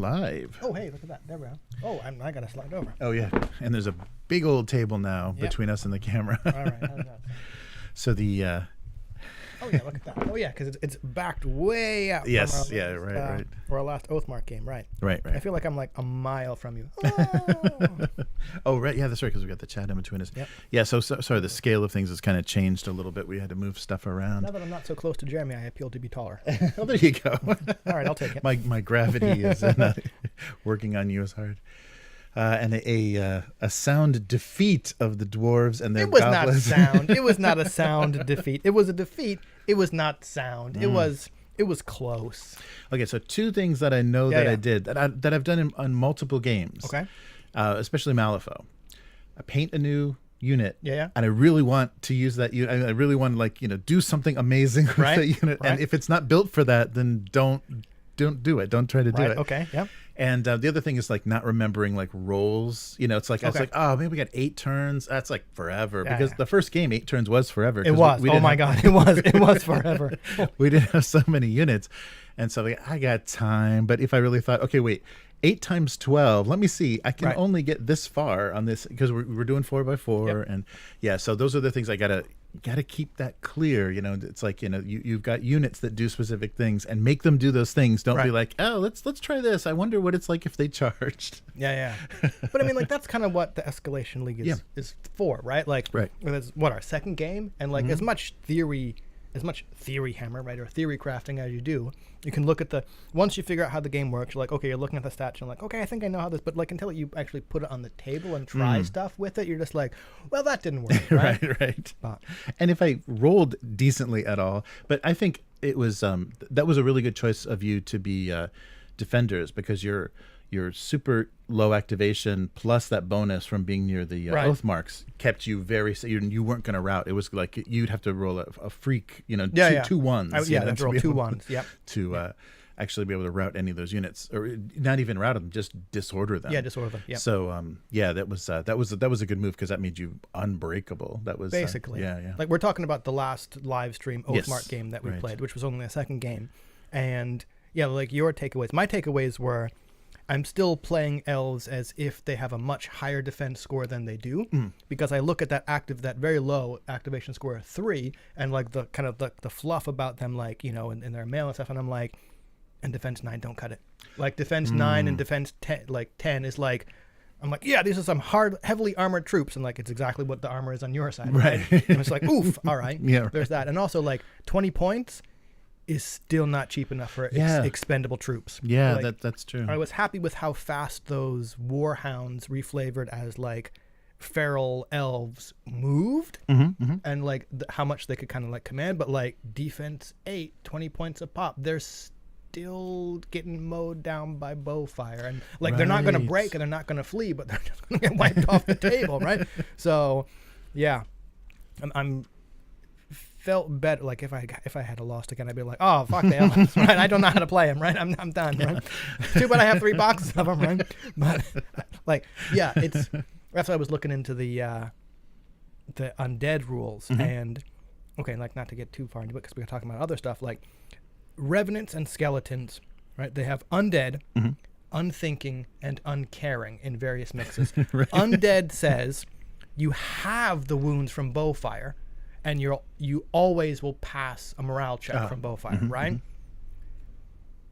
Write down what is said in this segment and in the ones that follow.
live. Oh, hey, look at that. There we are. Oh, I got to slide over. Oh, yeah. And there's a big old table now between us and the camera. All right. How's that? So the... Oh, yeah, look at that. Oh, yeah, because it's backed way out. Yes, from our yeah, right. For our last Oathmark game, right. Right. I feel like I'm like a mile from you. Oh, oh right. Yeah, that's right, because we got the chat in between us. Yep. Yeah, so sorry, the scale of things has kind of changed a little bit. We had to move stuff around. now that I'm not so close to Jeremy, I appeal to be taller. Oh, there you go. All right, I'll take it. My gravity is not working on you as hard. And a sound defeat of the dwarves and their goblins. It was not sound. It was not a sound defeat. It was a defeat. It was not sound. It was close. Okay, so two things that I know I did that I've done on multiple games. Okay. Especially Malifaux. I paint a new unit. Yeah. And I really want to use that unit. I really want to do something amazing with that unit. Right. And if it's not built for that, then don't do it. Don't try to do it. Okay. Yeah. And the other thing is not remembering rolls. It's like, it's like, oh, maybe we got 8 turns. That's like forever because the first game 8 turns was forever. It was. Oh my God, it was forever. We didn't have so many units, and so I got time. But if I really thought, okay, wait, 8 times 12. Let me see. I can only get this far on this because we're doing 4x4, and so those are the things I gotta keep that clear. It's like you've got units that do specific things and make them do those things. Don't be like, oh, let's try this. I wonder what it's like if they charged. Yeah. But I mean, that's kind of what the Escalation League is for, right? It's what our second game, and as much theory hammer, right, or theory crafting as you do, you can look at once you figure out how the game works, you're like, okay, you're looking at the stats, and you're like, okay, I think I know how this, but until you actually put it on the table and try stuff with it, you're just like, well, that didn't work, right? right. And if I rolled decently at all, but I think it was that was a really good choice of you to be defenders because your super low activation plus that bonus from being near the oath marks kept you very you weren't going to route. It was like you'd have to roll a freak, two ones. Let's roll 2 ones. Yep. To actually be able to route any of those units, or not even route them, just disorder them. Yeah, disorder them. Yeah. So that was a good move because that made you unbreakable. That was basically Like we're talking about the last live stream Oathmark game that we played, which was only a second game, and like your takeaways. My takeaways were, I'm still playing elves as if they have a much higher defense score than they do, because I look at that very low activation score of 3, and the kind of the fluff about them, in their mail and stuff, and I'm like, and defense 9 don't cut it. Defense 9 and defense 10 is I'm like, yeah, these are some heavily armored troops, and it's exactly what the armor is on your side, right? And it's like, oof, all right, there's that, and also 20 points is still not cheap enough for expendable troops. Yeah, that's true. I was happy with how fast those warhounds reflavored as feral elves moved, and how much they could kind of command. But defense 8, 20 points a pop, they're still getting mowed down by bowfire, and they're not going to break and they're not going to flee, but they're just going to get wiped off the table, right? So, yeah, I'm felt better. If I had lost again, I'd be like, oh, fuck the elves, right? I don't know how to play them, right? I'm done, right? Too bad I have 3 boxes of them, right? But it's that's why I was looking into the undead rules, and not to get too far into it because we were talking about other stuff revenants and skeletons, right? They have undead, unthinking, and uncaring in various mixes. Undead says you have the wounds from bowfire, and you always will pass a morale check from bowfire, right?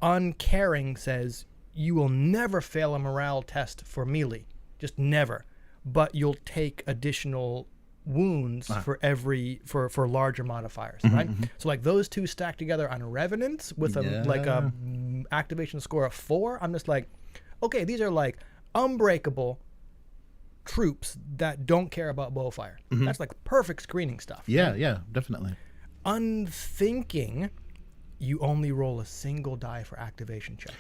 Uncaring says you will never fail a morale test for melee, just never, but you'll take additional wounds for larger modifiers, right? So those two stacked together on revenants with a activation score of 4, I'm just like, okay, these are unbreakable troops that don't care about bowfire. That's perfect screening stuff. Yeah, definitely. Unthinking, you only roll a single die for activation check.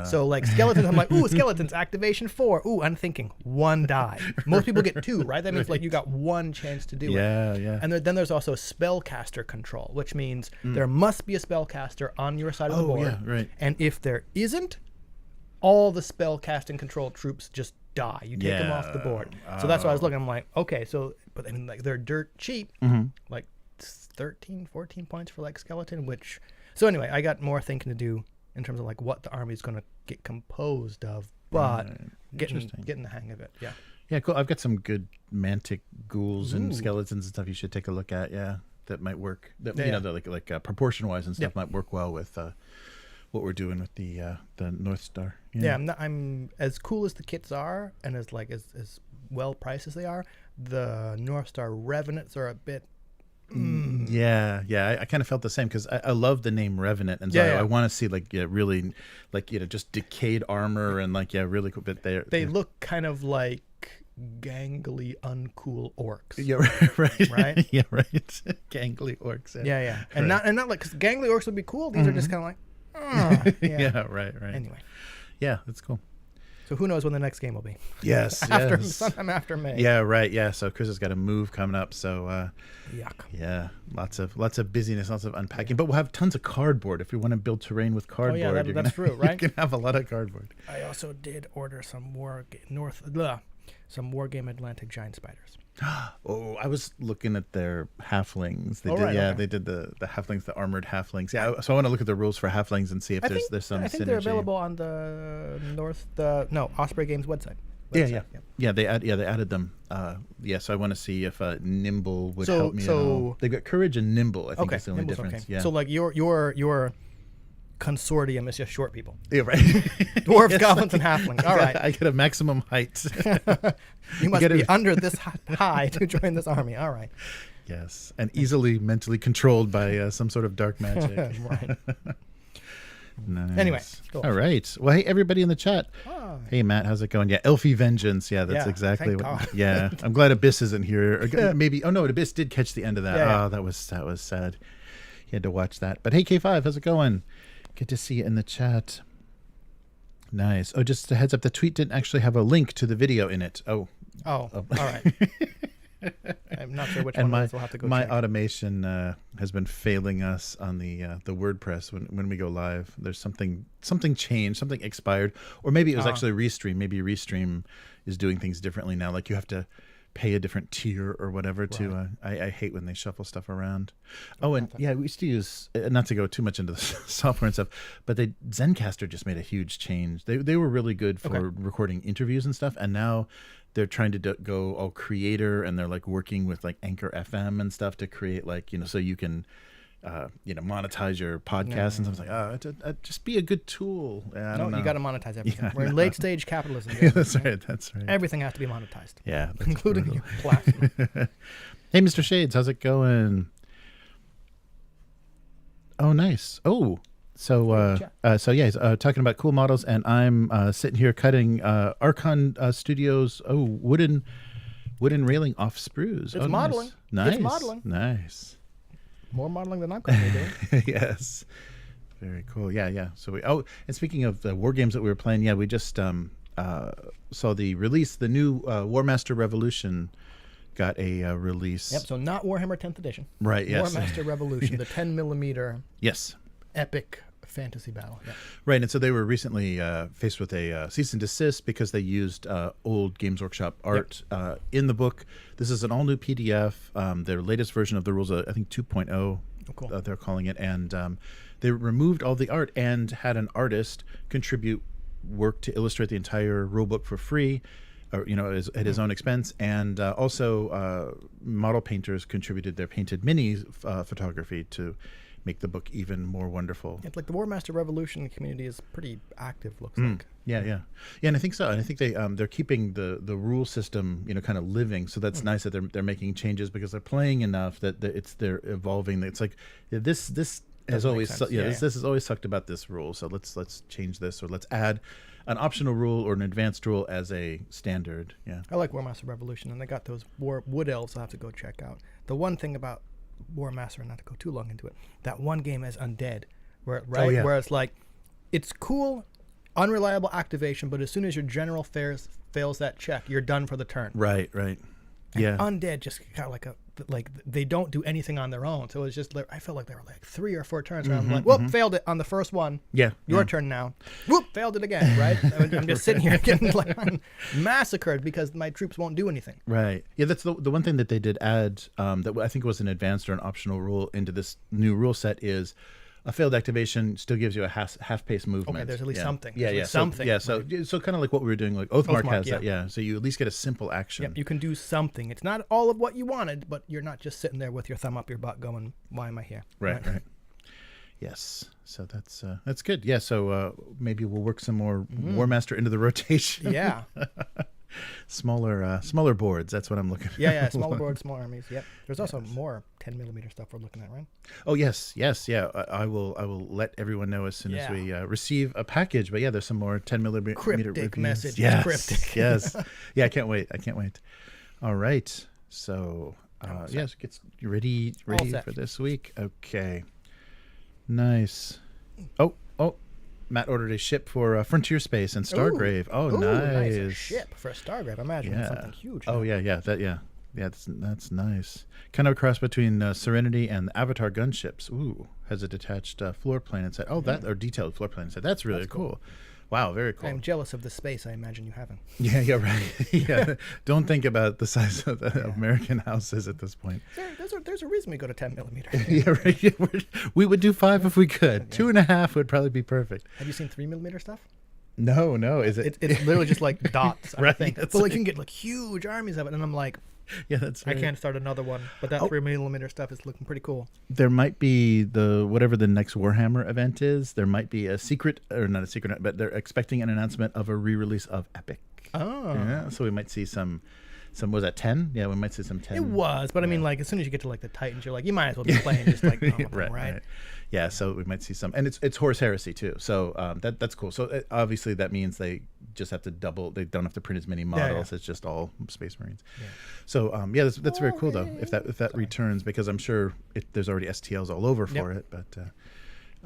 So skeletons, I'm like, ooh, skeletons, activation 4. Ooh, unthinking, 1 die. Most people get 2, right? That means you got 1 chance to do it. Yeah. And then there's also spellcaster control, which means there must be a spellcaster on your side of the board. Yeah, right. And if there isn't, all the spellcasting control troops just die. You take them off the board. So that's why I was looking. I'm like, okay, but they're dirt cheap, 13, 14 points for skeleton. So anyway, I got more thinking to do in terms of like what the army is going to get composed of, but getting the hang of it. Yeah. Yeah, cool. I've got some good mantic ghouls and skeletons and stuff you should take a look at. Yeah, that might work. That, you know, like proportion wise and stuff might work well with what we're doing with the North Star. Yeah, I'm as cool as the kits are, and as well priced as they are. The North Star Revenants are a bit. Yeah, I kind of felt the same because I love the name Revenant, and so I want to see like really like just decayed armor and like really cool. But they look kind of like gangly, uncool orcs. Yeah, right. Yeah, right. Gangly orcs. Yeah. And not like, because gangly orcs would be cool. These are just kind of like, yeah, right. Anyway, yeah, that's cool. So who knows when the next game will be? Yes, sometime after May. Yeah, right. Yeah, so Chris has got a move coming up. So yuck. Yeah, lots of busyness, lots of unpacking. But we'll have tons of cardboard if we want to build terrain with cardboard. Oh yeah, that's true, right? You can have a lot of cardboard. I also did order some Wargame Atlantic giant spiders. Oh, I was looking at their halflings. They did the halflings, the armored halflings. Yeah, so I want to look at the rules for halflings and see if there's some synergy. I think they're available on the Osprey Games website. Yeah, they added them. So I want to see if nimble would help me. So they've got courage and nimble. I think is the only difference. Okay. Yeah. So like your consortium is just short people. Yeah, right. Dwarves, goblins, and halflings. All right. I get a maximum height. You must be under this high to join this army. All right. Yes, and easily mentally controlled by some sort of dark magic. Right. Nice. Anyway, cool. All right. Well, hey, everybody in the chat. Hi. Hey, Matt, how's it going? Yeah, Elfie Vengeance. Yeah, that's exactly what. God. Yeah, I'm glad Abyss isn't here. Or maybe. Oh no, Abyss did catch the end of that. Yeah. Oh, that was sad. He had to watch that. But hey, K5, how's it going? Good to see you in the chat. Nice. Oh, just a heads up, the tweet didn't actually have a link to the video in it. Oh, all right. I'm not sure which one we'll have to go my check. automation has been failing us on the WordPress when we go live. There's something changed, something expired, or maybe it was actually Restream. Maybe Restream is doing things differently now. Like you have to pay a different tier or whatever to I hate when they shuffle stuff around. Oh, and we used to use, not to go too much into the software and stuff, but Zencaster just made a huge change. They were really good for recording interviews and stuff, and now they're trying to go all creator, and they're like working with like Anchor FM and stuff to create like, so you can monetize your podcast and stuff. It's like, just be a good tool. No, you got to monetize everything. We're in late stage capitalism. That's right. Everything has to be monetized. Yeah, including your plasma. Hey, Mr. Shades, how's it going? Oh, nice. Oh, so he's talking about cool models, and I'm sitting here cutting Archon Studios wooden railing off sprues. It's modeling. Nice. It's modeling. Nice. More modeling than I'm currently doing. Yes. Very cool. Yeah. So and speaking of the war games that we were playing, we just saw the release. The new War Master Revolution got a release. Yep. So not Warhammer 10th edition. Right. Yes. War Master Revolution, the 10mm. Yes. Epic fantasy battle. Yeah. Right. And so they were recently faced with a cease and desist because they used old Games Workshop art in the book. This is an all new PDF. Their latest version of the rules, I think 2.0, cool. They're calling it. And they removed all the art and had an artist contribute work to illustrate the entire rulebook for free, or at his own expense. And also model painters contributed their painted minis photography to make the book even more wonderful. It's like the War Master Revolution community is pretty active, looks like. Yeah, and I think so. And I think they're keeping the rule system, kind of living. So that's nice that they're making changes because they're playing enough that they're evolving. It's like this has always this has always sucked about this rule. So let's change this, or let's add an optional rule or an advanced rule as a standard. Yeah, I like War Master Revolution, and they got those wood elves I'll have to go check out. The one thing about War Master, not to go too long into it, that one game is Undead, where it's like, it's cool, unreliable activation, but as soon as your general fails that check, you're done for the turn. Right. And Undead just got like they don't do anything on their own, so it's just like, I felt like there were like 3 or 4 turns where I'm like, whoop, failed it on the first one. Yeah, your turn now. Whoop, failed it again. Right. I'm just sitting here getting like massacred because my troops won't do anything. Right. Yeah, that's the one thing that they did add that I think was an advanced or an optional rule into this new rule set is a failed activation still gives you a half pace movement. Okay, there's at least something. Yeah, There's yeah, at least something. So kind of like what we were doing, like Oathmark has yeah. that. Yeah, so you at least get a simple action. Yep, you can do something. It's not all of what you wanted, but you're not just sitting there with your thumb up your butt going, "Why am I here?" Right. Yes. So that's good. Yeah. So maybe we'll work some more War Master into the rotation. Yeah. Smaller boards. That's what I'm looking at. Yeah. Smaller boards, small armies. Yep. There's also more 10mm stuff we're looking at, right? Oh yes. Yeah. I will let everyone know as soon as we receive a package. But yeah, there's some more 10mm Cryptic message. Yes. Cryptic. Yes. Yeah. I can't wait. All right. So yes, get ready for this week. Okay. Nice. Oh. Matt ordered a ship for Frontier Space and Stargrave. Ooh, nice. A ship for a Stargrave. I imagine something huge. Oh, yeah. That's nice. Kind of a cross between Serenity and the Avatar gunships. Ooh, has a detached floor plan inside. Oh, or detailed floor plan inside. That's really cool. Wow, very cool. I'm jealous of the space I imagine you haven't. Yeah, right. Yeah, don't think about the size of the American houses at this point. There's a reason we go to 10mm. Yeah, right. Yeah, we would do 5 if we could. 2.5 would probably be perfect. Have you seen 3mm stuff? No. Is it? It's literally just like dots. I Right. think. But like you can get like huge armies of it, and I'm like, yeah, that's right. I can't start another one. But that 3mm stuff is looking pretty cool. There might be whatever the next Warhammer event is. There might be a secret, or not a secret, but they're expecting an announcement of a re-release of Epic. Oh, Yeah, so we might see some. Was that 10? Yeah, we might see some 10. It was, but I mean, like as soon as you get to like the Titans, you're like, you might as well be playing just like normal, right? Yeah, so we might see some, and it's Horse Heresy too. So that's cool. So obviously that means they just have to double. They don't have to print as many models. It's just all Space Marines. Yeah. So that's very cool though. If that returns, because I'm sure there's already STLs all over for it. But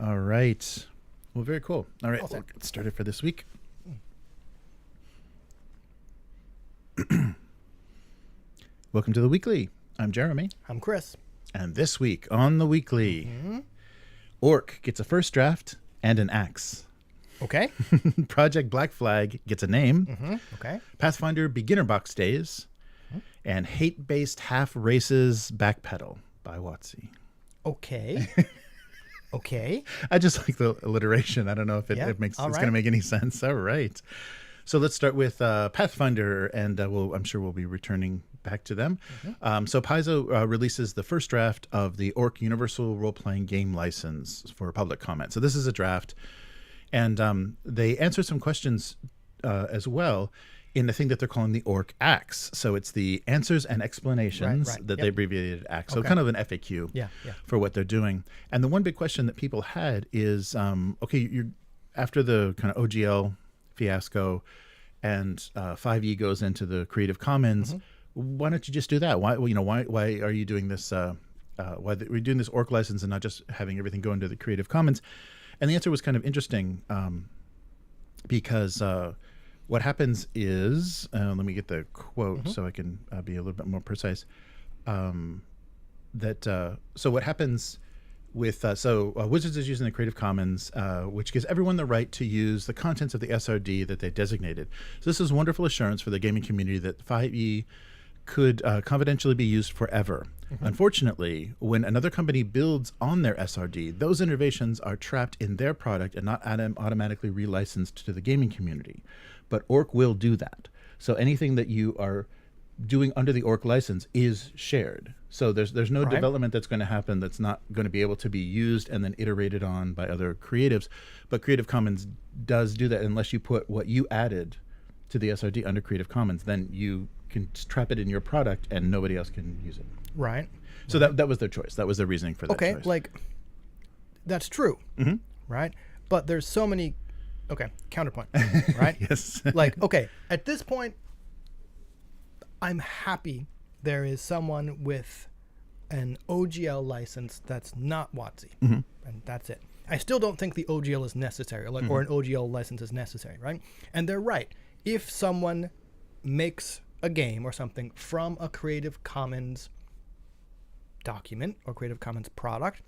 all right, well, very cool. All right, we'll get started for this week. Welcome to the Weekly. I'm Jeremy. I'm Chris. And this week on the Weekly, Orc gets a first draft and an axe. Okay. Project Black Flag gets a name. Okay. Pathfinder Beginner Box stays. And Hate-Based Half Races Backpedal by WotC. Okay. Okay. I just like the alliteration. I don't know if it's going to make any sense. All right. So let's start with Pathfinder, and I'm sure we'll be returning back to them. So Paizo releases the first draft of the Orc Universal Role-Playing Game License for public comment. So this is a draft, and they answer some questions as well in the thing that they're calling the Orc Axe. So it's the answers and explanations that they abbreviated Axe. So kind of an FAQ for what they're doing. And the one big question that people had is, you're after the kind of OGL fiasco and 5e goes into the Creative Commons, why don't you just do that? Why are you doing this? Why we're doing this Orc license and not just having everything go into the Creative Commons? And the answer was kind of interesting because what happens is, let me get the quote so I can be a little bit more precise. So what happens with Wizards is using the Creative Commons, which gives everyone the right to use the contents of the SRD that they designated. So this is wonderful assurance for the gaming community that 5e could confidentially be used forever. Unfortunately, when another company builds on their SRD, those innovations are trapped in their product and not automatically relicensed to the gaming community. But Orc will do that. So anything that you are doing under the Orc license is shared. So there's no development that's going to happen that's not going to be able to be used and then iterated on by other creatives. But Creative Commons does do that unless you put what you added to the SRD under Creative Commons, then you can trap it in your product and nobody else can use it. Right. So that was their choice. That was their reasoning for that choice. Okay, like, that's true, right? But there's so many, counterpoint, right? Yes. Like, okay, at this point, I'm happy there is someone with an OGL license that's not WotC, and that's it. I still don't think the OGL is necessary, or an OGL license is necessary, right? And they're right. If someone makes a game or something from a Creative Commons document or Creative Commons product,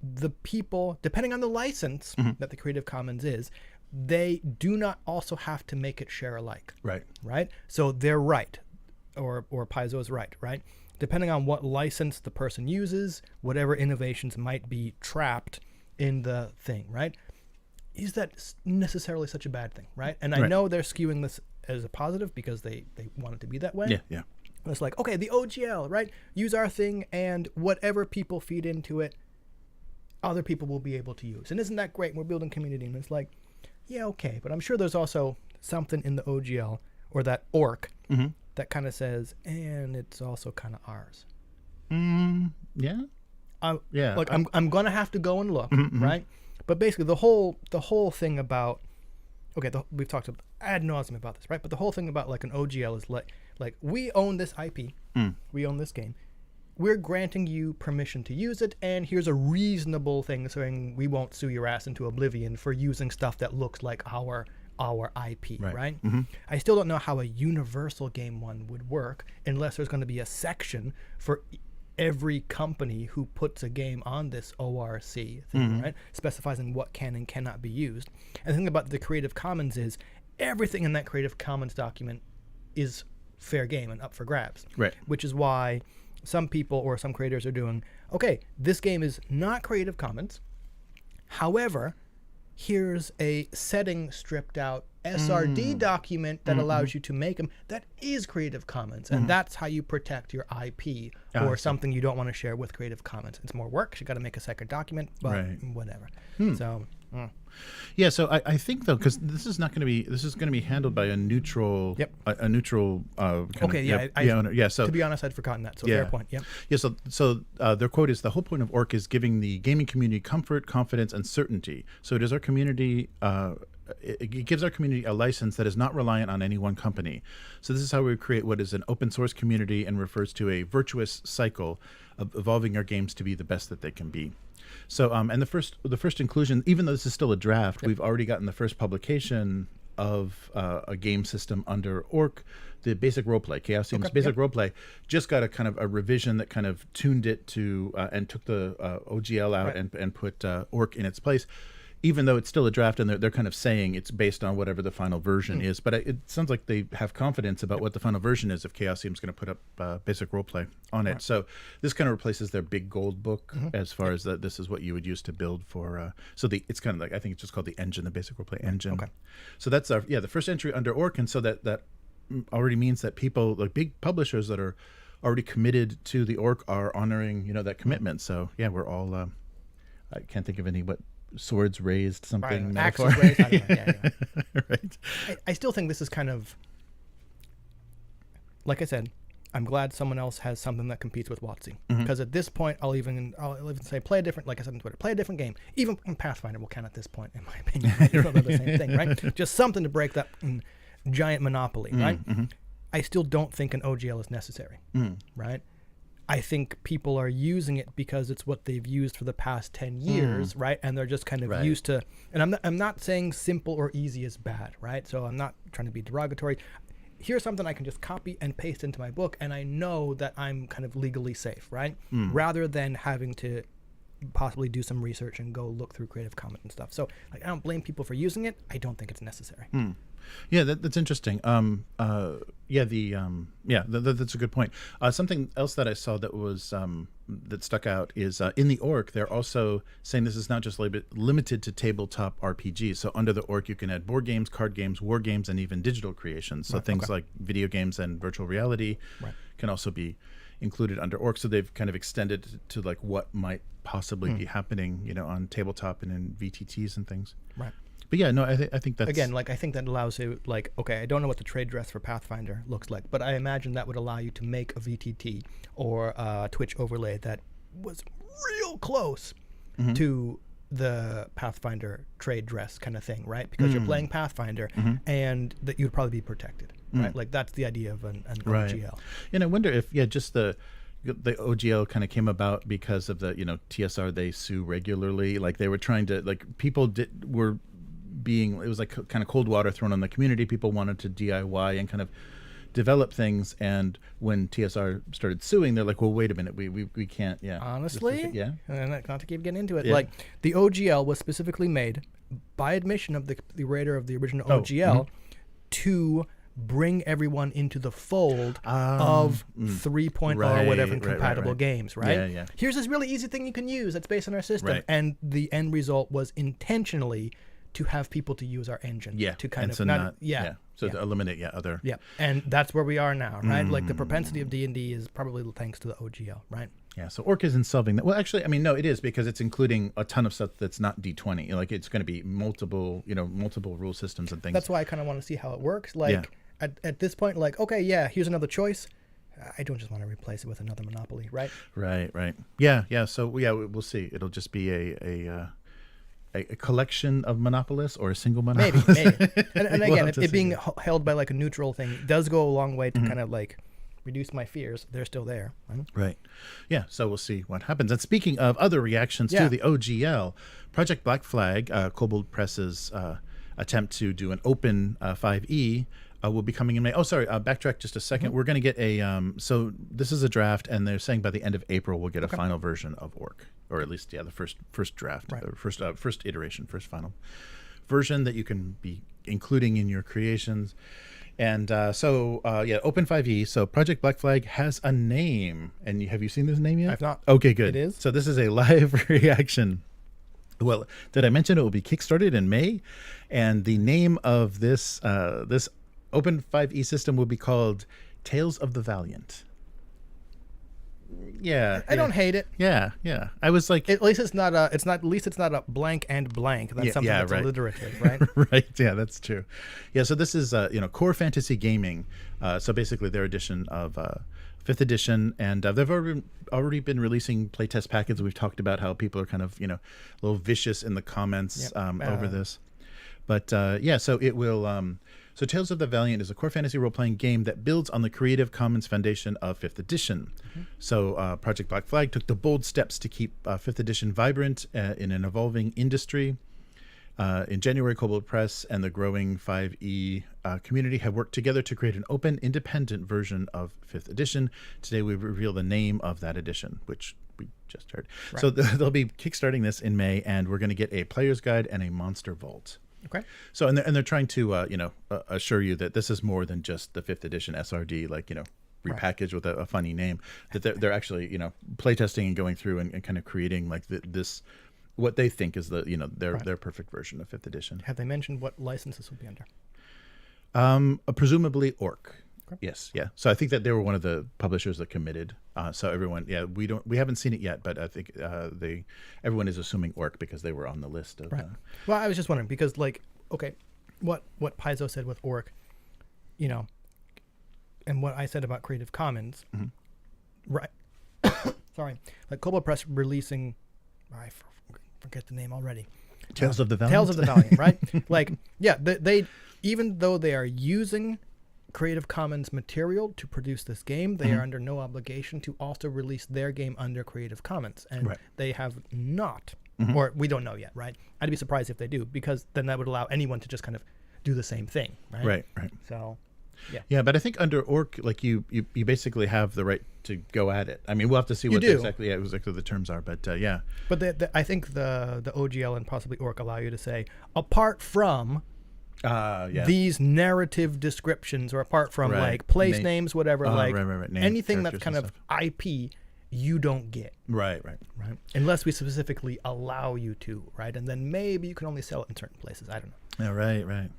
the people, depending on the license that the Creative Commons is, they do not also have to make it share alike. Right? So they're right. Or Paizo is right? Depending on what license the person uses, whatever innovations might be trapped, in the thing, right? Is that necessarily such a bad thing, right? And I know they're skewing this as a positive because they want it to be that way. Yeah. It's like, okay, the OGL, right? Use our thing, and whatever people feed into it, other people will be able to use. And isn't that great? We're building community. And it's like, yeah, okay. But I'm sure there's also something in the OGL or that ORC that kind of says, and it's also kind of ours. Yeah. Like I'm gonna have to go and look, right? But basically, the whole thing about we've talked ad nauseum about this, right? But the whole thing about like an OGL is like we own this IP, we own this game, we're granting you permission to use it, and here's a reasonable thing saying we won't sue your ass into oblivion for using stuff that looks like our IP, right? I still don't know how a universal game one would work unless there's going to be a section for every company who puts a game on this ORC thing, right? Specifying what can and cannot be used. And the thing about the Creative Commons is everything in that Creative Commons document is fair game and up for grabs. Right. Which is why some people or some creators are doing, okay, this game is not Creative Commons. However, here's a setting stripped out SRD document that allows you to make them that is Creative Commons, and that's how you protect your IP or something you don't want to share with Creative Commons. It's more work. You got to make a second document, but whatever. So. Yeah, so I think though, because this is going to be handled by a neutral, a neutral. So to be honest, I'd forgotten that. So fair point. Yeah. So their quote is, "The whole point of ORC is giving the gaming community comfort, confidence, and certainty. So it is our community. It gives our community a license that is not reliant on any one company. So this is how we create what is an open source community and refers to a virtuous cycle of evolving our games to be the best that they can be." So, and the first inclusion, even though this is still a draft, we've already gotten the first publication of a game system under ORC, the basic roleplay, Chaosium's basic roleplay, just got a kind of a revision that kind of tuned it to and took the OGL out and put ORC in its place. Even though it's still a draft, and they're kind of saying it's based on whatever the final version is, but it sounds like they have confidence about what the final version is if Chaosium's going to put up basic roleplay on it. So this kind of replaces their big gold book as far as that. This is what you would use to build for. It's kind of like, I think it's just called the engine, the basic roleplay engine. Okay. So that's the first entry under ORC, and so that already means that people like big publishers that are already committed to the ORC are honoring that commitment. So we're all. I can't think of any swords raised, something. Axes raised. I don't know. Right. I still think this is kind of, like I said, I'm glad someone else has something that competes with WotC. Because at this point, I'll even say play a different, like I said on Twitter, play a different game. Even Pathfinder will count at this point, in my opinion. It's about the same thing, right? Just something to break that giant monopoly, right? I still don't think an OGL is necessary, right? I think people are using it because it's what they've used for the past 10 years, right? And they're just kind of used to, and I'm not saying simple or easy is bad, right? So I'm not trying to be derogatory. Here's something I can just copy and paste into my book, and I know that I'm kind of legally safe, right? Rather than having to possibly do some research and go look through Creative Commons and stuff. So I don't blame people for using it. I don't think it's necessary. Yeah, that's interesting. That's a good point. Something else that I saw that was that stuck out is in the ORC, they're also saying this is not just limited to tabletop RPGs. So under the ORC, you can add board games, card games, war games, and even digital creations. So things like video games and virtual reality can also be included under ORC. So they've kind of extended to like what might possibly be happening, on tabletop and in VTTs and things. Right. But I think that's... Again, I think that allows you, I don't know what the trade dress for Pathfinder looks like, but I imagine that would allow you to make a VTT or a Twitch overlay that was real close to the Pathfinder trade dress kind of thing, right? Because you're playing Pathfinder and that you'd probably be protected, right? Like, that's the idea of an OGL. And I wonder if, just the OGL kind of came about because of the, TSR, they sue regularly. Like, they were trying to, people were being, it was like kind of cold water thrown on the community. People wanted to DIY and kind of develop things, and when TSR started suing, they're like, well, wait a minute, we can't. Honestly, and not to keep getting into it, like the OGL was specifically made by admission of the writer of the original OGL to bring everyone into the fold of 3.0 or whatever compatible games, right? Yeah, yeah. Here's this really easy thing you can use that's based on our system. Right. And the end result was intentionally to have people to use our engine. Yeah. To kind and of so not, So to eliminate other. Yeah. And that's where we are now, right? Like the propensity of D&D is probably thanks to the OGL, right? Yeah, so Orc isn't solving that. Well, actually, I mean, no, it is, because it's including a ton of stuff that's not D20. Like, it's going to be multiple rule systems and things. That's why I kind of want to see how it works. Like, at this point, like, okay, yeah, here's another choice. I don't just want to replace it with another Monopoly, right? Right. Yeah. So, yeah, we'll see. It'll just be a collection of monopolists or a single monopolist. Maybe. And again, it being held by like a neutral thing does go a long way to kind of like reduce my fears. They're still there. Right. Yeah. So we'll see what happens. And speaking of other reactions to the OGL, Project Black Flag, Kobold Press's attempt to do an open 5e, will be coming in May. Oh, sorry. Backtrack just a second. We're going to get a. So this is a draft, and they're saying by the end of April we'll get a final version of Orc, or at least the first draft, or first iteration, first final version that you can be including in your creations. And Open 5e. So Project Black Flag has a name, and have you seen this name yet? I've not. Okay, good. It is. So this is a live reaction. Well, did I mention it will be kickstarted in May? And the name of this this Open 5e system will be called Tales of the Valiant. Yeah, I don't hate it. Yeah. I was like, at least it's not a blank and blank. That's something that's alliterative, right? Right. Yeah, that's true. Yeah. So this is Core Fantasy Gaming. So basically their edition of 5th edition, and they've already been releasing playtest packets. We've talked about how people are kind of a little vicious in the comments over this, but so it will. So Tales of the Valiant is a core fantasy role-playing game that builds on the Creative Commons foundation of 5th edition. So Project Black Flag took the bold steps to keep 5th edition vibrant in an evolving industry. In January, Kobold Press and the growing 5e community have worked together to create an open, independent version of 5th edition. Today we reveal the name of that edition, which we just heard. Right. So they'll be kickstarting this in May, and we're going to get a player's guide and a monster vault. Okay. So and they're trying to assure you that this is more than just the 5th edition SRD, repackaged with a funny name. That they're actually playtesting and going through and kind of creating like this what they think is their perfect version of 5th edition. Have they mentioned what license this will be under? Presumably Orc. Okay. Yes, yeah. So I think that they were one of the publishers that committed. So everyone, we haven't seen it yet, but I think everyone is assuming Orc because they were on the list of. Right. Well, I was just wondering because, what Paizo said with Orc, and what I said about Creative Commons, right? Sorry, like Kobold Press releasing, I forget the name already. Tales of the Valiant. Tales of the Valiant, right? They even though they are using Creative Commons material to produce this game, they are under no obligation to also release their game under Creative Commons, and they have not, or we don't know yet, right? I'd be surprised if they do, because then that would allow anyone to just kind of do the same thing, right? Right. So, yeah, but I think under Orc, you basically have the right to go at it. I mean, we'll have to see what exactly the terms are, but yeah. But I think the OGL and possibly Orc allow you to say, apart from these narrative descriptions, or apart from like place names, whatever, Name, anything that's kind of IP, you don't get. Right. Unless we specifically allow you to, right? And then maybe you can only sell it in certain places. I don't know. Yeah, right.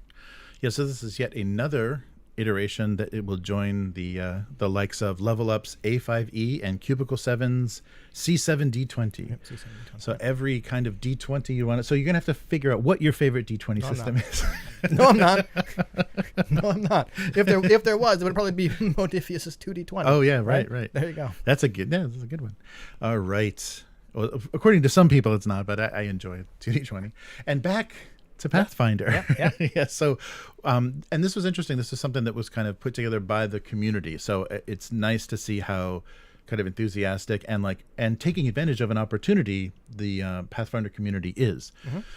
Yeah, so this is yet another iteration that it will join the likes of Level Up's A5E and Cubicle 7's C7D20. Yep, C7D20. So every kind of D20 you want. So you're gonna have to figure out what your favorite D20 system is. No, I'm not. If there was, it would probably be Modifius's 2D20. Oh yeah, right. There you go. That's a good one. All right. Well, according to some people, it's not, but I enjoy 2D20. And back to Pathfinder. Yeah. So, and this was interesting. This is something that was kind of put together by the community. So it's nice to see how kind of enthusiastic and taking advantage of an opportunity the Pathfinder community is.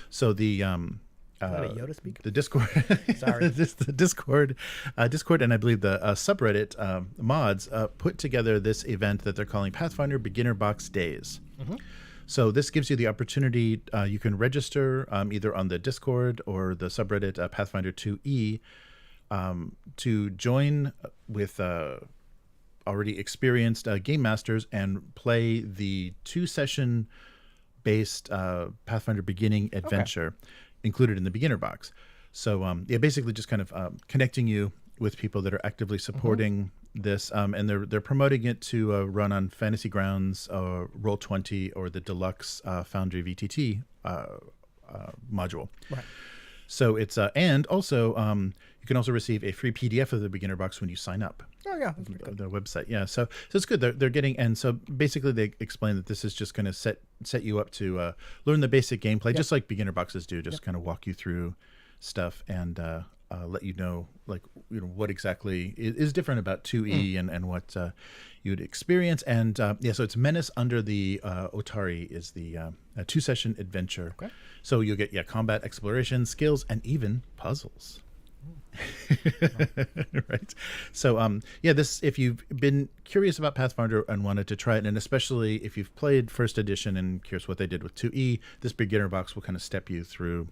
So the Yoda speak? The Discord, sorry, the Discord, and I believe the subreddit mods put together this event that they're calling Pathfinder Beginner Box Days. So this gives you the opportunity, you can register either on the Discord or the subreddit Pathfinder 2E to join with already experienced game masters and play the 2-session based Pathfinder beginning adventure included in the beginner box. So basically just kind of connecting you with people that are actively supporting this, and they're promoting it to run on Fantasy Grounds, Roll20, or the Deluxe Foundry VTT module. Right. So it's and also you can also receive a free PDF of the beginner box when you sign up. Oh yeah, that's pretty good. The website, yeah. So it's good. They're getting, and so basically they explain that this is just going to set you up to learn the basic gameplay, just like beginner boxes do. Just kind of walk you through stuff and let you know, like, you know, what exactly is different about 2E and what you'd experience. And so it's Menace Under the Otari is the 2-session adventure. Okay. So you'll get combat, exploration, skills, and even puzzles. Right. So this, if you've been curious about Pathfinder and wanted to try it, and especially if you've played first edition and curious what they did with 2E, this beginner box will kind of step you through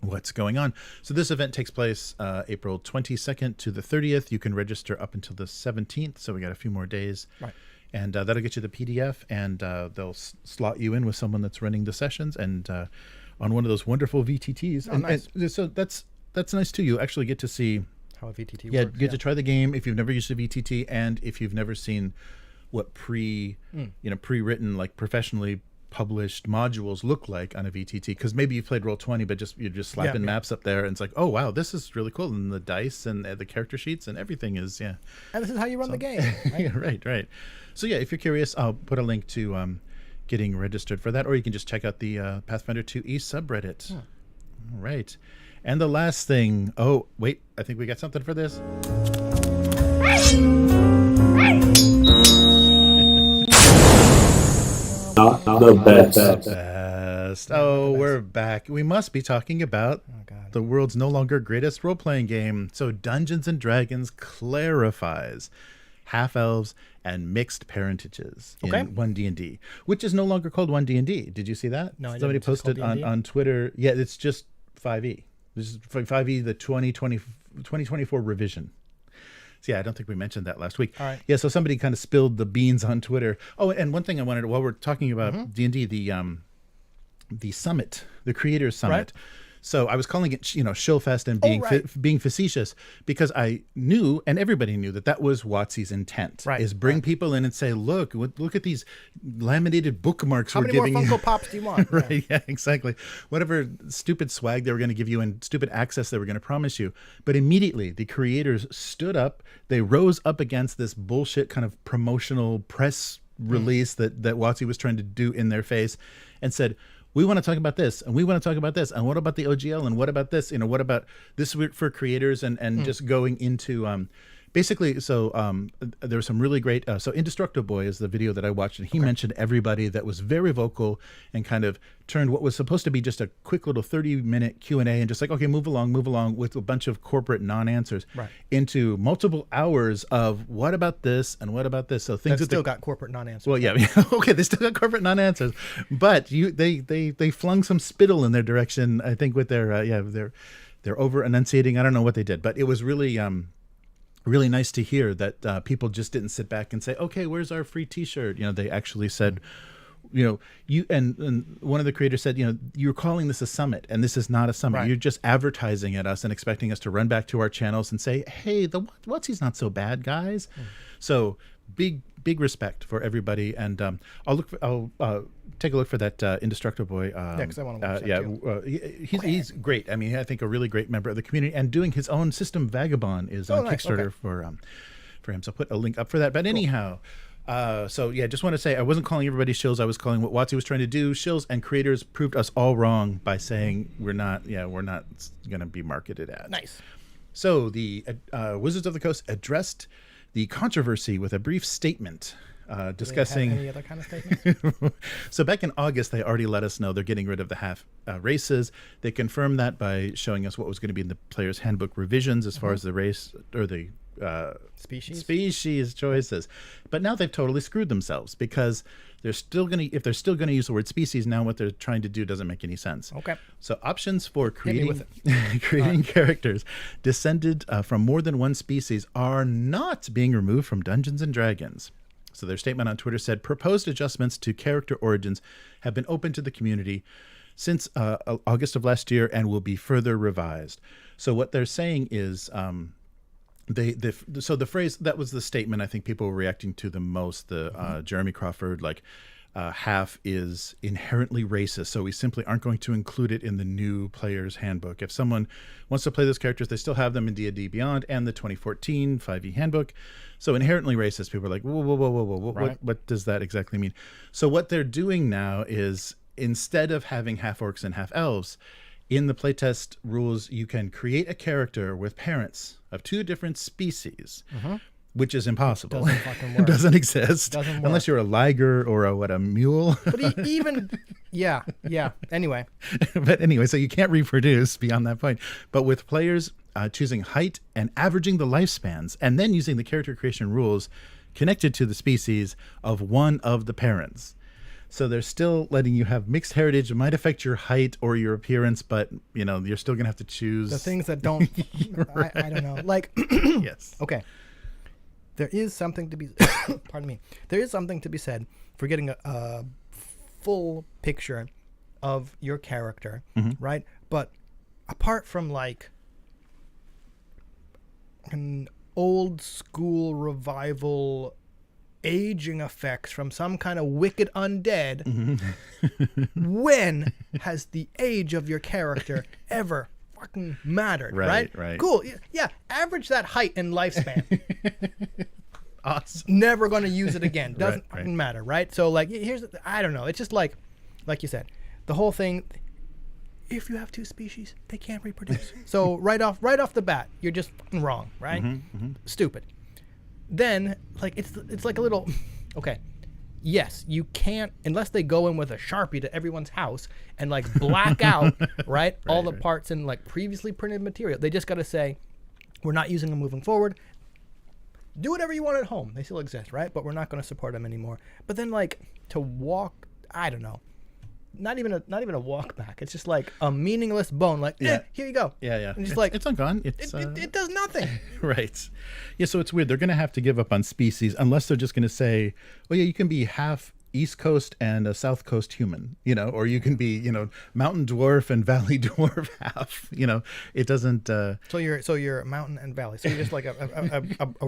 what's going on. So this event takes place April 22nd to the 30th. You can register up until the 17th, so we got a few more days. Right. And that'll get you the PDF, and they'll slot you in with someone that's running the sessions and on one of those wonderful VTTs. Nice. And so that's nice too. You actually get to see how a VTT works. Yeah, get to try the game if you've never used a VTT, and if you've never seen what pre-written, like professionally published modules look like on a VTT, because maybe you played Roll20, but you're just slapping maps up there, and it's like, oh wow, this is really cool, and the dice and the character sheets and everything is And this is how you run the game. Right? right. So if you're curious, I'll put a link to getting registered for that, or you can just check out the Pathfinder 2E subreddit. All right. And the last thing, oh wait, I think we got something for this. Not the best. Oh, we're back. We must be talking about the world's no longer greatest role-playing game. So Dungeons & Dragons clarifies half-elves and mixed parentages in 1D&D, which is no longer called 1D&D. Did you see that? No, I didn't. Somebody posted on Twitter. Yeah, it's just 5e. This is 5e, the 2024 revision. So I don't think we mentioned that last week. All right. Yeah, so somebody kind of spilled the beans on Twitter. Oh, and one thing I wanted, while we're talking about D&D, the summit, the Creators Summit. Right. So I was calling it, Shillfest and being facetious, because I knew, and everybody knew, that was WotC's intent. Right. Is bring people in and say, look at these laminated bookmarks we're giving you. How many more Funko Pops do you want? Right, yeah, exactly. Whatever stupid swag they were going to give you and stupid access they were going to promise you. But immediately the creators stood up. They rose up against this bullshit kind of promotional press release that WotC was trying to do in their face, and said, we want to talk about this, and we want to talk about this, and what about the OGL, and what about this? What about this for creators, and just going into basically. So there was some really great. So Indestructible Boy is the video that I watched, and he mentioned everybody that was very vocal and kind of turned what was supposed to be just a quick little 30-minute Q&A and just like, okay, move along with a bunch of corporate non-answers into multiple hours of what about this and what about this. So things that still got corporate non-answers. Well, yeah, okay, they still got corporate non-answers, but they flung some spittle in their direction. I think with their they're over enunciating. I don't know what they did, but it was really really nice to hear that people just didn't sit back and say, okay, where's our free t-shirt? They actually said, you and one of the creators said, you're calling this a summit, and this is not a summit. You're just advertising at us and expecting us to run back to our channels and say, hey, the WotC's not so bad, guys. So big respect for everybody, and I'll take a look for that Indestructible Boy. Because I want to watch that too. He's great. I mean, I think a really great member of the community, and doing his own system Vagabond is on Kickstarter for him. So I'll put a link up for that. But anyhow, just want to say I wasn't calling everybody shills. I was calling what WotC was trying to do shills, and creators proved us all wrong by saying we're not going to be marketed at. Nice. So the Wizards of the Coast addressed the controversy with a brief statement discussing any other kind of statements. So back in August, they already let us know they're getting rid of the half races. They confirmed that by showing us what was going to be in the player's handbook revisions as far as the race or the species choices. But now they've totally screwed themselves because if they're still gonna use the word species, now what they're trying to do doesn't make any sense. Okay. So options for creating characters descended from more than one species are not being removed from Dungeons and Dragons. So their statement on Twitter said, proposed adjustments to character origins have been open to the community since August of last year and will be further revised. So what they're saying is so the phrase, that was the statement I think people were reacting to the most, Jeremy Crawford, like half is inherently racist, so we simply aren't going to include it in the new player's handbook. If someone wants to play those characters, they still have them in D&D Beyond and the 2014 5e handbook. So inherently racist, people are like, whoa, Right. what does that exactly mean? So what they're doing now is, instead of having half orcs and half elves, in the playtest rules, you can create a character with parents of two different species, which is impossible. Doesn't fucking work. Doesn't exist. Doesn't work. Unless you're a liger or a mule. But even, yeah. Anyway, But anyway, so you can't reproduce beyond that point. But with players choosing height and averaging the lifespans, and then using the character creation rules connected to the species of one of the parents. So they're still letting you have mixed heritage. It might affect your height or your appearance, but you're still gonna have to choose the things that don't, Right. I don't know. Like, Yes. okay, there is something to be, pardon me. There is something to be said for getting a full picture of your character, right? But apart from like an old school revival aging effects from some kind of wicked undead, when has the age of your character ever fucking mattered, right? Right. Cool. Yeah, average that height and lifespan. Awesome. Never going to use it again. Doesn't Right. fucking matter, right? So like, I don't know. It's just like you said, the whole thing. If you have two species, they can't reproduce. So right off the bat, you're just fucking wrong, right? Stupid. Then like it's like a little, okay. Yes, you can't, unless they go in with a Sharpie to everyone's house and like black out, right, all the parts in like previously printed material. They just got to say, we're not using them moving forward. Do whatever you want at home. They still exist, right? But we're not going to support them anymore. But then like to walk, I don't know. Not even a walk back. It's just like a meaningless bone. Like, here you go. Yeah. And just like it's ungone. it does nothing. Right. Yeah, so it's weird. They're going to have to give up on species unless they're just going to say, well, yeah, you can be half East Coast and a South Coast human, or you can be, mountain dwarf and valley dwarf half, it doesn't. So you're mountain and valley. So you're just like a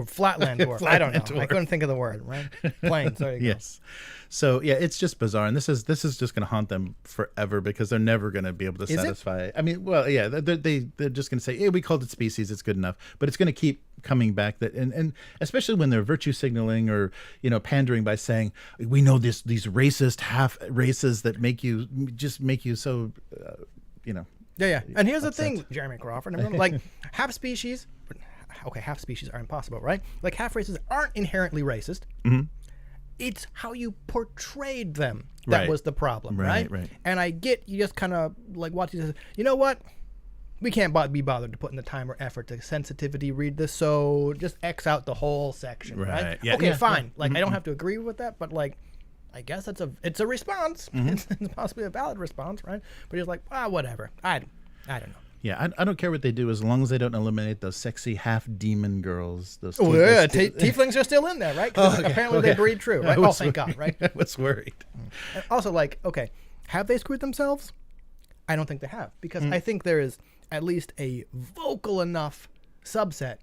flatland dwarf. I don't know. Dwarf. I couldn't think of the word, right? Plains. There you go. Yes. So yeah, it's just bizarre, and this is just going to haunt them forever because they're never going to be able to satisfy. I mean, well, yeah, they're just going to say, hey, we called it species, it's good enough, but it's going to keep coming back that, and especially when they're virtue signaling or pandering by saying, we know these racist half races that make you so Yeah. And here's the thing, Jeremy Crawford. Remember, like half species. Okay, half species are impossible, right? Like half races aren't inherently racist. It's how you portrayed them that was the problem, right? Right. And I get you just kind of like watch this. You know what? We can't be bothered to put in the time or effort to sensitivity read this, so just X out the whole section, right? Yeah, okay, yeah, fine. Like I don't have to agree with that, but like I guess it's a response. It's possibly a valid response, right? But you're like, whatever. I don't know. Yeah, I don't care what they do as long as they don't eliminate those sexy half demon girls. Those tieflings are still in there, right? 'Cause apparently they breed true, right? Oh, thank God, right? I was worried. And also, like, okay, have they screwed themselves? I don't think they have, because I think there is at least a vocal enough subset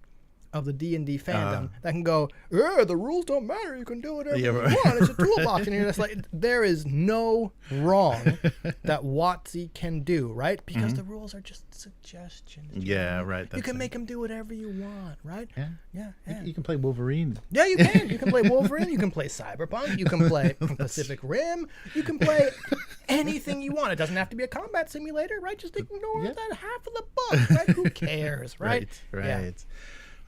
of the D&D fandom that can go, the rules don't matter, you can do whatever you want, it's a toolbox, and you're just like, there is no wrong that WotC can do, right? Because the rules are just suggestions. Yeah, right. You can make them do whatever you want, right? Yeah. You can play Wolverine. Yeah, you can. You can play Wolverine. You can play Cyberpunk. You can play Pacific Rim. You can play anything you want. It doesn't have to be a combat simulator, right? Just ignore that half of the book, right? Who cares, right? Right.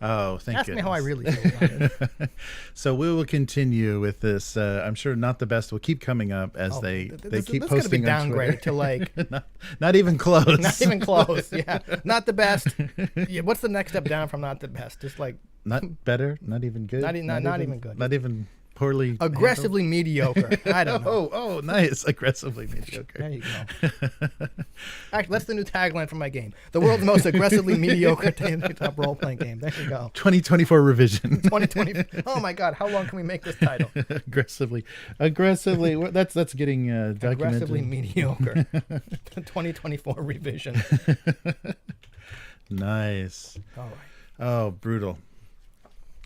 Oh, thank Ask you. me how I really feel about it. So we will continue with this. I'm sure Not the Best will keep coming up as they keep posting on Twitter. This is going to be downgraded to like not even close. not even close. Yeah, not the best. Yeah, what's the next step down from not the best? Just like Not better, not even good. Not even good. Not even poorly. Aggressively mediocre. I don't know. Oh, nice. Aggressively mediocre. There you go. Actually, that's the new tagline for my game. The world's most aggressively mediocre tabletop role-playing game. There you go. 2024 revision. 2020. Oh my God! How long can we make this title? aggressively. That's getting documented. Aggressively mediocre. 2024 revision. Nice. All right. Oh, brutal.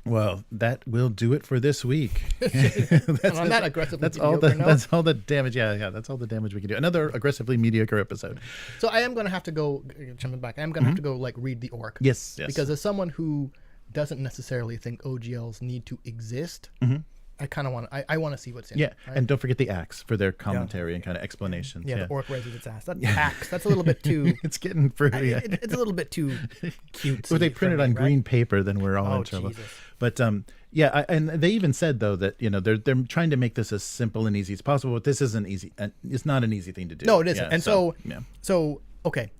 Well, that will do it for this week. That's on that aggressively that's mediocre note. That's all the damage. Yeah, that's all the damage we can do. Another aggressively mediocre episode. So I am going to have to go, jumping back, I am going to have to go like read the ORC. Yes. Because as someone who doesn't necessarily think OGLs need to exist, I kind of want to, I want to see what's in it. Right? And don't forget the axe for their commentary and kind of explanations. Yeah, the ORC raises its axe. That axe, that's a little bit too... It's getting pretty... it's a little bit too cute. If they print it on green paper, then we're all in trouble. Jesus. But and they even said though that they're trying to make this as simple and easy as possible. But this isn't easy. It's not an easy thing to do. No, it isn't. Yeah, and so okay,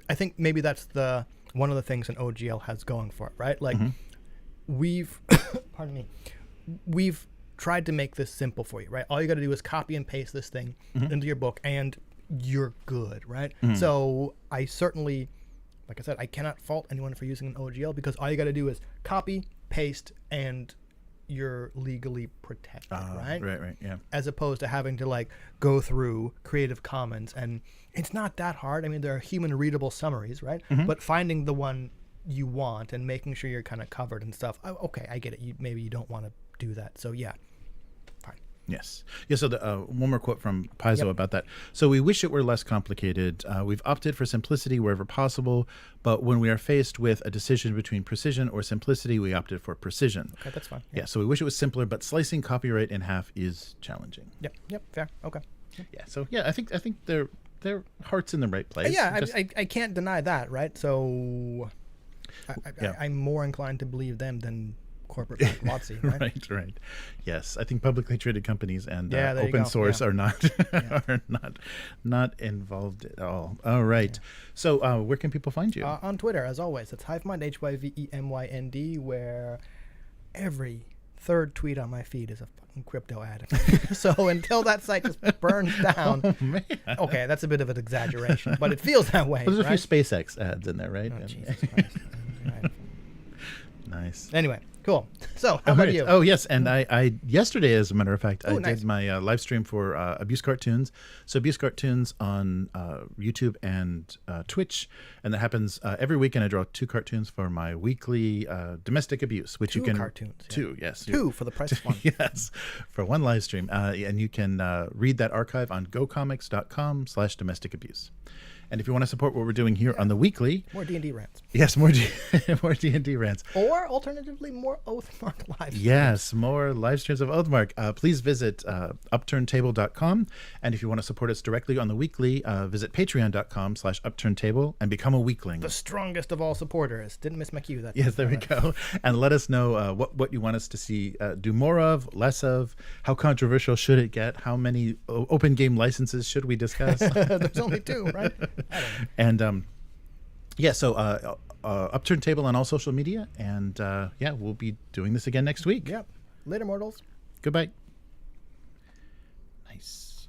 I think maybe that's one of the things an OGL has going for it, right? Like we've, pardon me, we've tried to make this simple for you, right? All you got to do is copy and paste this thing into your book, and you're good, right? So I certainly, like I said, I cannot fault anyone for using an OGL because all you got to do is copy, paste, and you're legally protected, right? Right, yeah. As opposed to having to like go through Creative Commons, and it's not that hard. I mean, there are human readable summaries, right? But finding the one you want and making sure you're kind of covered and stuff. Okay, I get it. Maybe you don't want to do that. So yeah, fine. Yes. Yeah. So one more quote from Paizo about that. So we wish it were less complicated. We've opted for simplicity wherever possible, but when we are faced with a decision between precision or simplicity, we opted for precision. Okay, that's fine. Yeah. So we wish it was simpler, but slicing copyright in half is challenging. Yep. Fair. Okay. Yeah. So yeah, I think their heart's in the right place. Yeah, I can't deny that, right? So I'm more inclined to believe them than corporate like WotC, right? Right. Yes, I think publicly traded companies and there open source are not are not involved at all. All right. So where can people find you? On Twitter, as always. It's Hivemind, HYVEMYND, where every third tweet on my feed is a fucking crypto ad. So until that site just burns down. Oh, man. Okay, that's a bit of an exaggeration, but it feels that way. There's a right? few SpaceX ads in there, right? Oh, Jesus Christ. Right. Nice. Anyway, cool. So, how about you? Oh, yes. And I yesterday, as a matter of fact, I nice. did my live stream for Abuse Cartoons. So Abuse Cartoons on YouTube and Twitch. And that happens every week. And I draw 2 cartoons for my weekly domestic abuse, which 2 you can... cartoons. Yeah. 2, yes. 2 for the price of 1. Yes, for 1 live stream. And you can read that archive on gocomics.com/domestic abuse. And if you want to support what we're doing here on the weekly, more D&D rants. Yes, more D&D rants. Or alternatively, more Oathmark live streams. Yes, more live streams of Oathmark. Please visit upturntable.com. And if you want to support us directly on the weekly, visit patreon.com/upturntable and become a weekling. The strongest of all supporters. Didn't miss my cue. That Yes, there we go. And let us know what you want us to see do more of, less of, how controversial should it get, how many open game licenses should we discuss. There's only 2, right? I don't know. And so Upturned Table on all social media, and we'll be doing this again next week. Yep. Later, mortals. Goodbye. Nice.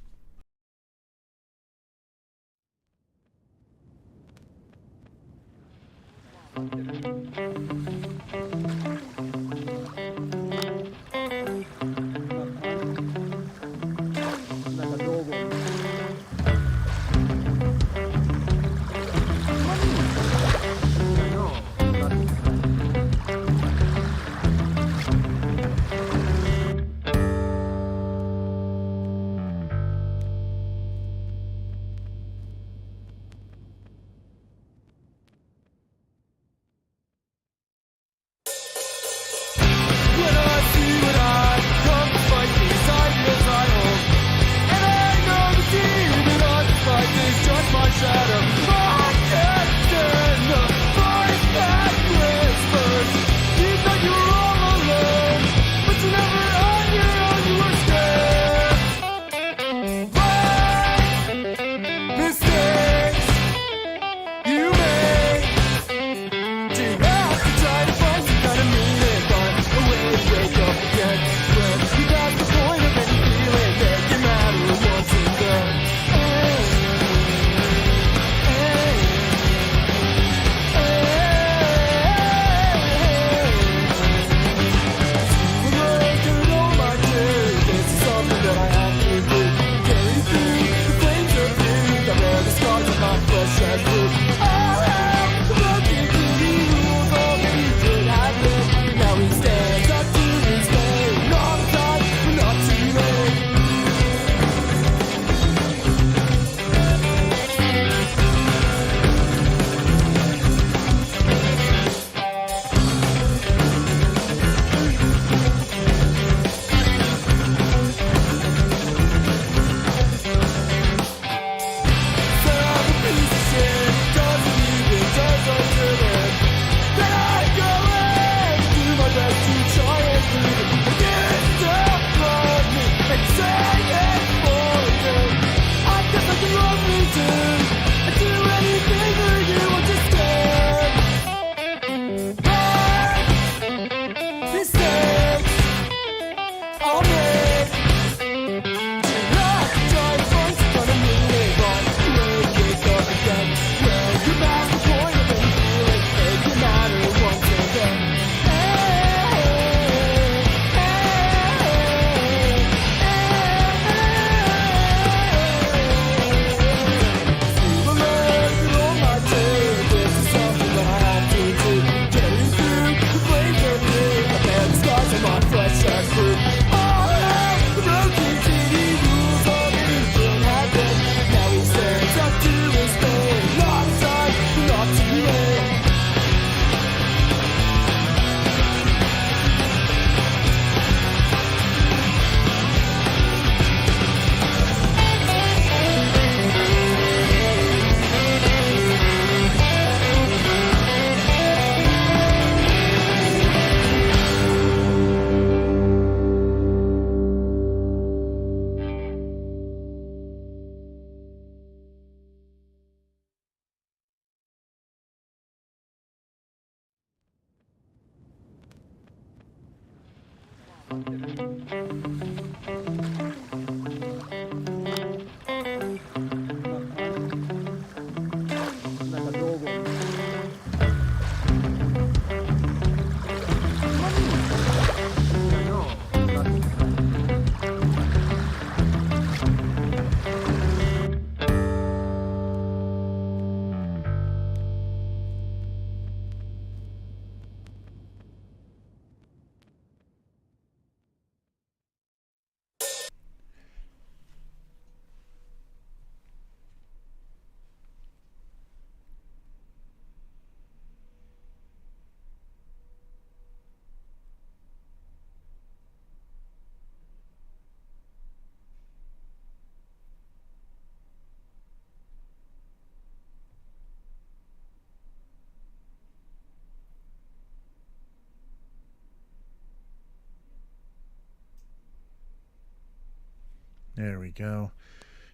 There we go.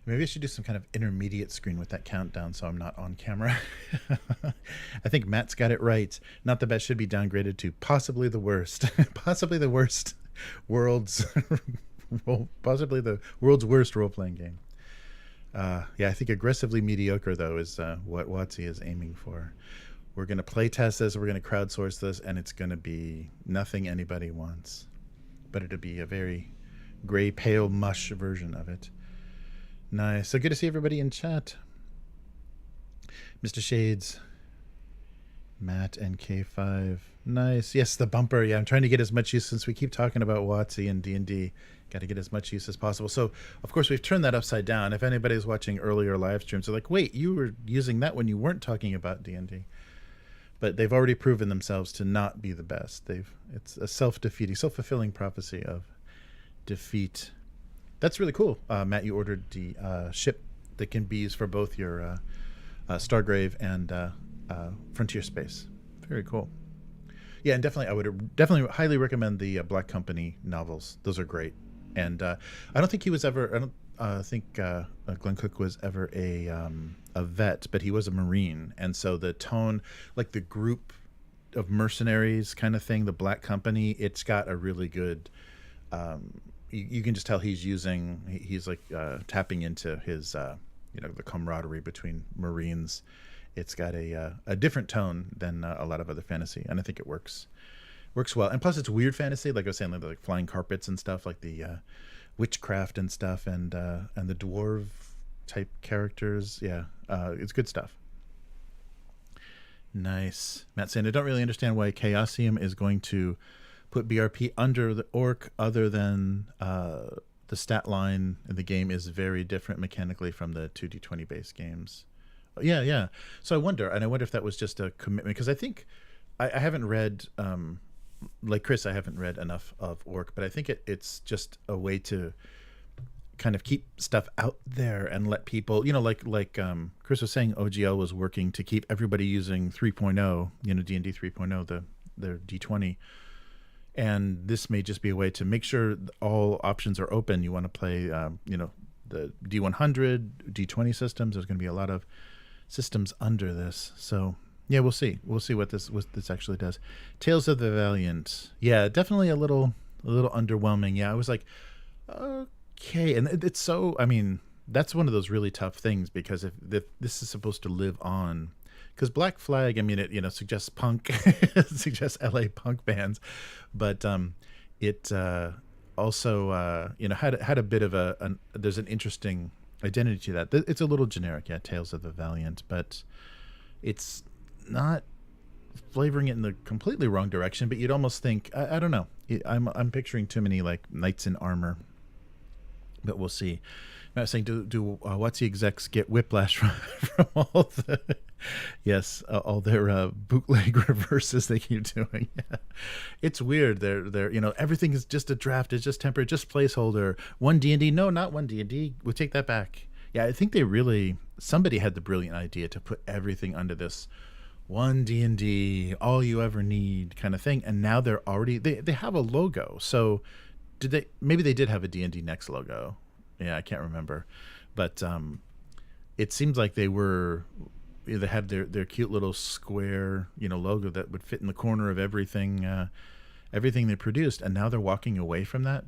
Maybe I should do some kind of intermediate screen with that countdown so I'm not on camera. I think Matt's got it right. Not the best should be downgraded to possibly the worst. Possibly the worst possibly the world's worst role-playing game. Yeah, I think aggressively mediocre, though, is what WotC is aiming for. We're going to play test this, we're going to crowdsource this, and it's going to be nothing anybody wants. But it'll be a very gray, pale mush version of it. Nice. So good to see everybody in chat. Mr. Shades, Matt, and K5. Nice. Yes, the bumper. Yeah, I'm trying to get as much use, since we keep talking about WotC and D&D. Got to get as much use as possible. So, of course, we've turned that upside down. If anybody's watching earlier live streams, they're like, wait, you were using that when you weren't talking about D&D. But they've already proven themselves to not be the best. It's a self-defeating, self-fulfilling prophecy of defeat. That's really cool. Matt, you ordered the ship that can be used for both your Stargrave and Frontier Space. Very cool. Yeah, and definitely, I would definitely highly recommend the Black Company novels. Those are great. And I don't think he was ever. I don't think Glenn Cook was ever a vet, but he was a Marine, and so the tone, like the group of mercenaries kind of thing, the Black Company, it's got a really good. You can just tell he's like tapping into his the camaraderie between Marines. It's got a different tone than a lot of other fantasy, and I think it works well. And plus, it's weird fantasy, like I was saying, like flying carpets and stuff, like the witchcraft and stuff, and the dwarf type characters. Yeah, it's good stuff. Nice. Matt saying, I don't really understand why Chaosium is going to put BRP under the orc, other than the stat line in the game is very different mechanically from the 2d20 based games. Yeah. So I wonder if that was just a commitment, because I think I haven't read, like Chris, I haven't read enough of orc, but I think it's just a way to kind of keep stuff out there and let people, like Chris was saying, OGL was working to keep everybody using 3.0, D&D 3.0, their D20. And this may just be a way to make sure all options are open. You want to play, the D100, D20 systems. There's going to be a lot of systems under this. So, yeah, we'll see. We'll see what this actually does. Tales of the Valiant. Yeah, definitely a little underwhelming. Yeah, I was like, okay. And it's so, that's one of those really tough things, because if this is supposed to live on, because Black Flag, it suggests punk, it suggests LA punk bands, but it also had a bit of there's an interesting identity to that. It's a little generic, yeah, Tales of the Valiant, but it's not flavoring it in the completely wrong direction. But you'd almost think, I don't know, I'm picturing too many like knights in armor, but we'll see. I was saying, do WotC execs get whiplash from all the all their bootleg reverses they keep doing? Yeah. It's weird. They're everything is just a draft. It's just temporary, just placeholder. One D&D, no, not one D&D. We'll take that back. Yeah, I think somebody had the brilliant idea to put everything under this one D&D, all you ever need kind of thing. And now they're already they have a logo. So maybe they did have a D&D Next logo. Yeah, I can't remember, but it seems like they had their cute little square, logo that would fit in the corner of everything, everything they produced, and now they're walking away from that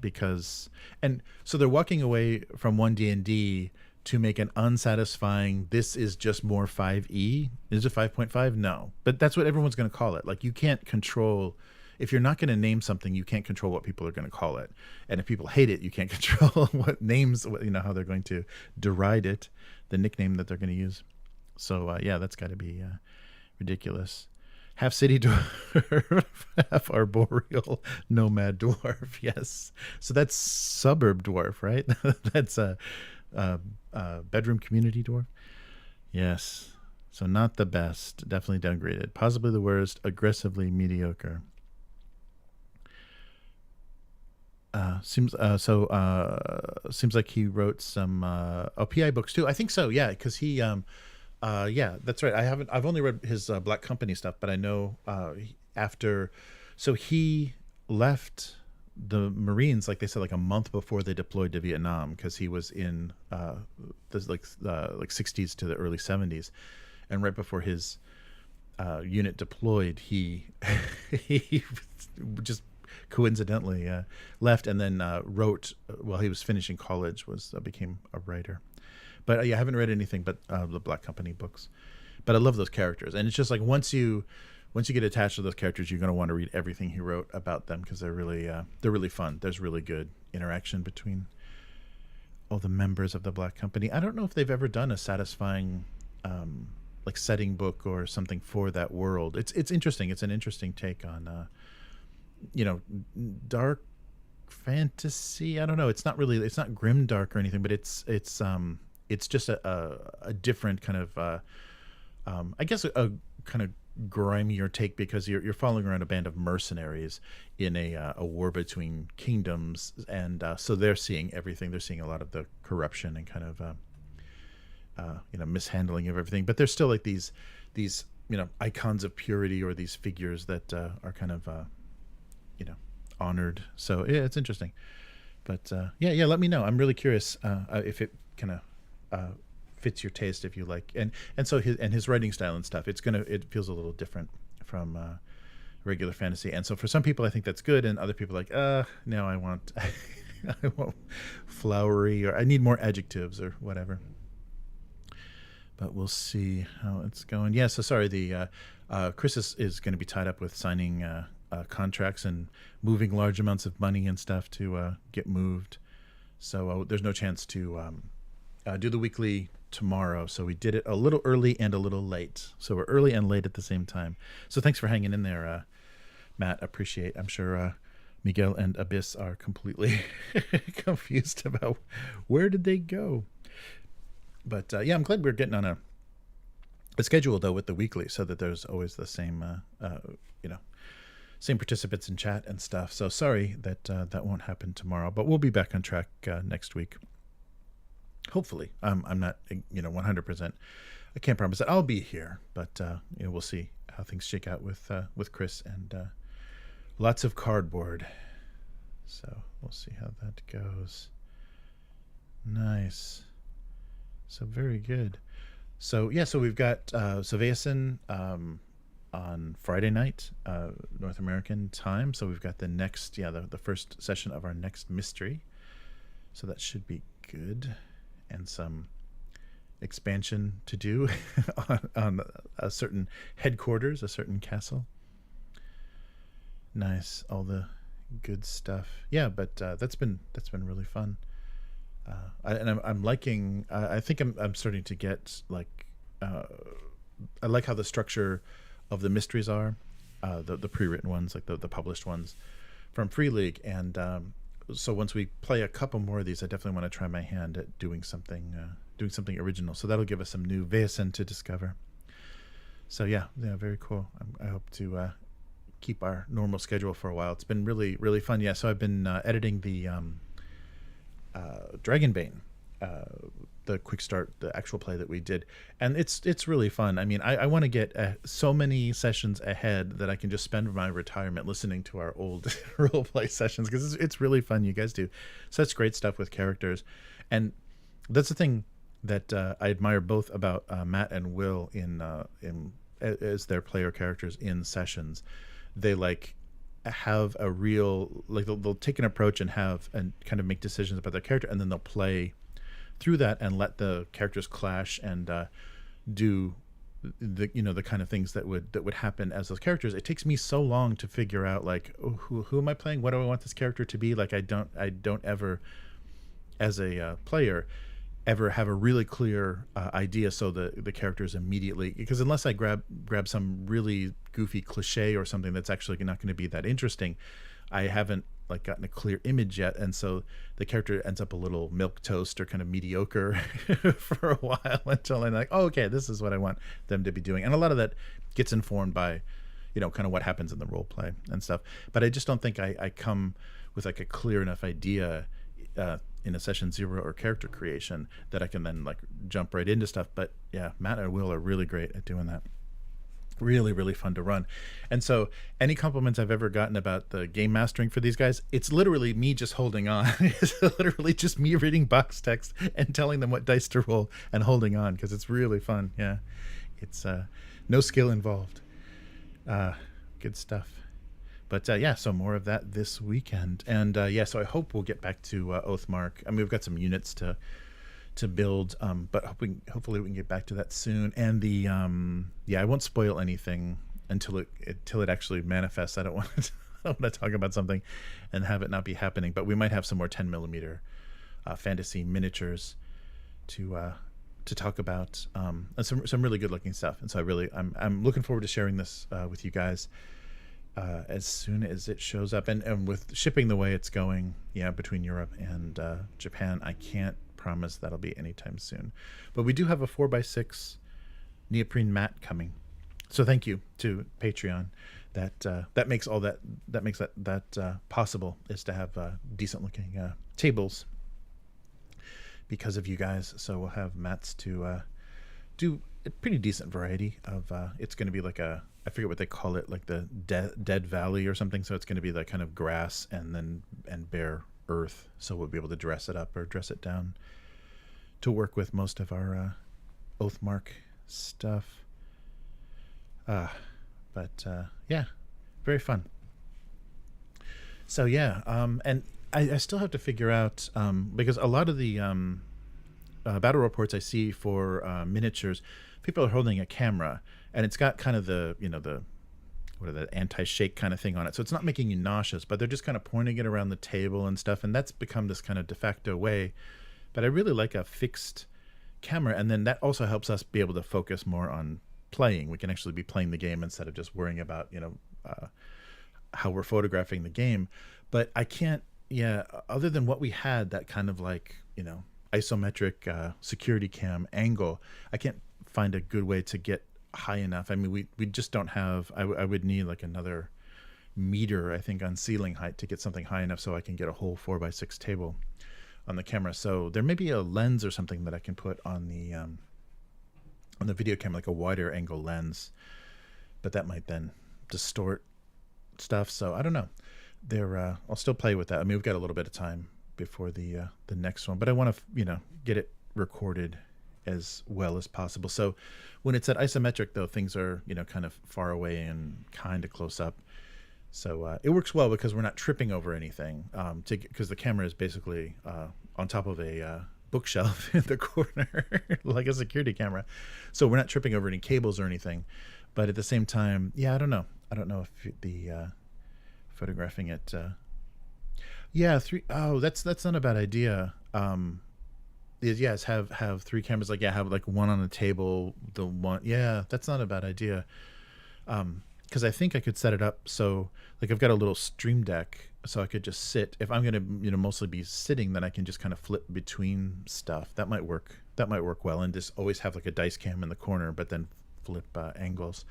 and so they're walking away from one D&D to make an unsatisfying, this is just more 5e. Is it 5.5? No. But that's what everyone's going to call it. Like, you can't control, if you're not going to name something, you can't control what people are going to call it. And if people hate it, you can't control what names, how they're going to deride it, the nickname that they're going to use. So, that's got to be ridiculous. Half city dwarf, half arboreal nomad dwarf. Yes. So that's suburb dwarf, right? That's a bedroom community dwarf. Yes. So not the best. Definitely downgraded. Possibly the worst. Aggressively mediocre. Seems like he wrote some PI books too. I think so. Yeah, because he. That's right. I've only read his Black Company stuff, but I know so he left the Marines, like they said, like a month before they deployed to Vietnam, because he was in the 60s to the early 70s, and right before his unit deployed, he just coincidentally left, and then wrote while he was finishing college. Became a writer. But I haven't read anything but the Black Company books. But I love those characters, and it's just like once you get attached to those characters, you're going to want to read everything he wrote about them, because they're really fun. There's really good interaction between all the members of the Black Company. I don't know if they've ever done a satisfying like setting book or something for that world. It's interesting. It's an interesting take on dark fantasy. I don't know. It's not grim dark or anything, but it's just a different kind of I guess a kind of grimier take, because you're following around a band of mercenaries in a war between kingdoms, and so they're seeing everything. They're seeing a lot of the corruption and kind of mishandling of everything, but there's still like these icons of purity, or these figures that are kind of honored. So yeah, it's interesting. But let me know. I'm really curious if it kind of fits your taste, if you like, and so his writing style and stuff. It feels a little different from regular fantasy, and so for some people I think that's good, and other people are like, no, I want I want flowery, or I need more adjectives or whatever. But we'll see how it's going. Yeah. So sorry, the Chris is going to be tied up with signing contracts and moving large amounts of money and stuff to get moved. So there's no chance to do the weekly tomorrow. So we did it a little early and a little late. So we're early and late at the same time. So thanks for hanging in there, Matt. Appreciate. I'm sure Miguel and Abyss are completely confused about where did they go. But I'm glad we're getting on a schedule though with the weekly, so that there's always the same same participants in chat and stuff. So sorry that that won't happen tomorrow, but we'll be back on track next week. Hopefully. I'm not 100%. I can't promise that I'll be here, but we'll see how things shake out with Chris, and lots of cardboard. So we'll see how that goes. Nice. So very good. So so we've got Savayson on Friday night, North American time. So we've got the next, the first session of our next mystery. So that should be good, and some expansion to do on a certain headquarters, a certain castle. Nice, all the good stuff. Yeah, but that's been really fun. I'm liking. I think I'm starting to get like. I like how the structure of the mysteries are, the pre-written ones, like the published ones from Free League, and so once we play a couple more of these, I definitely want to try my hand at doing something original. So that'll give us some new Vaesen to discover. So yeah, very cool. I hope to keep our normal schedule for a while. It's been really, really fun. Yeah, so I've been editing the Dragonbane, the quick start, the actual play that we did, and it's really fun. I mean, I want to get so many sessions ahead that I can just spend my retirement listening to our old role play sessions, because it's really fun. You guys do such great stuff with characters, and that's the thing that I admire both about Matt and Will in as their player characters in sessions. They have a real, like they'll take an approach and kind of make decisions about their character, and then they'll play through that and let the characters clash and do the kind of things that would happen as those characters. It takes me so long to figure out, like, oh, who am I playing? What do I want this character to be? Like, I don't ever, as a player, ever have a really clear idea, so the characters immediately, because unless I grab some really goofy cliche or something that's actually not going to be that interesting, I haven't like gotten a clear image yet, and so the character ends up a little milquetoast or kind of mediocre for a while until I'm like, oh, okay, this is what I want them to be doing. And a lot of that gets informed by, kind of what happens in the role play and stuff. But I just don't think I come with like a clear enough idea in a session 0 or character creation that I can then like jump right into stuff. But yeah, Matt and Will are really great at doing that. Really, really fun to run. And so any compliments I've ever gotten about the game mastering for these guys, it's literally me just holding on. It's literally just me reading box text and telling them what dice to roll and holding on, because it's really fun. Yeah, it's no skill involved. Good stuff. But yeah, so more of that this weekend. And yeah, so I hope we'll get back to Oathmark. I mean, we've got some units to build, but hopefully we can get back to that soon. And the yeah, I won't spoil anything until it actually manifests. I don't want to talk about something and have it not be happening. But we might have some more 10mm fantasy miniatures to talk about, and some really good looking stuff. And so I'm looking forward to sharing this with you guys as soon as it shows up. And with shipping the way it's going, yeah, between Europe and Japan, I can't promise that'll be anytime soon. But we do have a 4x6 neoprene mat coming, so thank you to Patreon. That makes all that possible, is to have decent looking tables because of you guys. So we'll have mats to do a pretty decent variety of it's going to be like I forget what they call it, like the dead valley or something. So it's going to be like kind of grass and bare earth, so we'll be able to dress it up or dress it down to work with most of our Oathmark stuff. But yeah, very fun. So yeah, and I still have to figure out, because a lot of the battle reports I see for miniatures, people are holding a camera, and it's got kind of the anti-shake kind of thing on it, so it's not making you nauseous, but they're just kind of pointing it around the table and stuff, and that's become this kind of de facto way. But I really like a fixed camera, and then that also helps us be able to focus more on playing. We can actually be playing the game instead of just worrying about how we're photographing the game. But I can't, other than what we had, that kind of like isometric security cam angle, I can't find a good way to get high enough. I mean, we just don't have, I would need like another meter, I think, on ceiling height to get something high enough so I can get a whole 4x6 table on the camera. So there may be a lens or something that I can put on the video camera, like a wider angle lens, but that might then distort stuff. So I don't know. I'll still play with that. I mean, we've got a little bit of time before the next one, but I want to get it recorded as well as possible. So when it's at isometric, though, things are kind of far away and kind of close up. So it works well because we're not tripping over anything, because the camera is basically on top of a bookshelf in the corner, like a security camera. So we're not tripping over any cables or anything. But at the same time, yeah, I don't know if the photographing it. That's not a bad idea. Yes, have 3 cameras. Like, have like one on the table. The one, that's not a bad idea. Because I think I could set it up so, like, I've got a little stream deck, so I could just sit. If I'm gonna mostly be sitting, then I can just kind of flip between stuff. That might work well, and just always have like a dice cam in the corner, but then flip angles.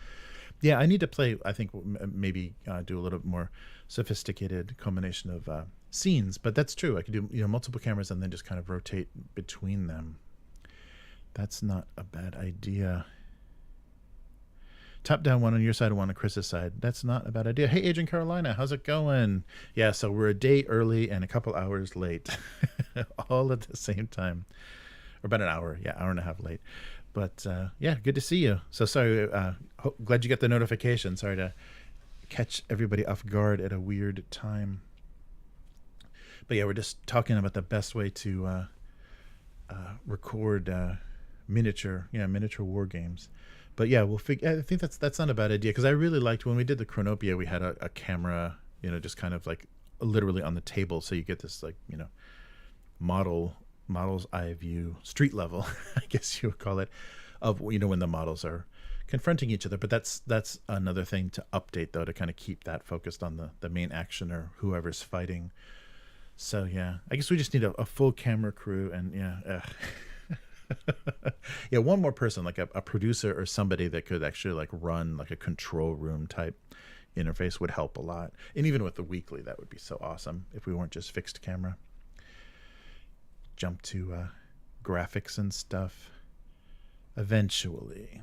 Yeah, I need to play, I think, maybe do a little bit more sophisticated combination of scenes. But that's true. I could do multiple cameras and then just kind of rotate between them. That's not a bad idea. Top down, one on your side and one on Chris's side. That's not a bad idea. Hey, Agent Carolina, how's it going? Yeah, so we're a day early and a couple hours late, all at the same time, or about an hour. Yeah, hour and a half late. But yeah, good to see you. So sorry. Glad you got the notification. Sorry to catch everybody off guard at a weird time. But yeah, we're just talking about the best way to record miniature war games. But yeah, I think that's not a bad idea, because I really liked when we did the Chronopia, we had a camera, just kind of like literally on the table, so you get this like model's eye view, street level, I guess you would call it, of when the models are confronting each other. But that's another thing to update, though, to kind of keep that focused on the main action or whoever's fighting. So yeah, I guess we just need a full camera crew, and yeah, one more person, like a producer or somebody that could actually like run like a control room type interface would help a lot. And even with the weekly, that would be so awesome if we weren't just fixed camera. Jump to graphics and stuff eventually.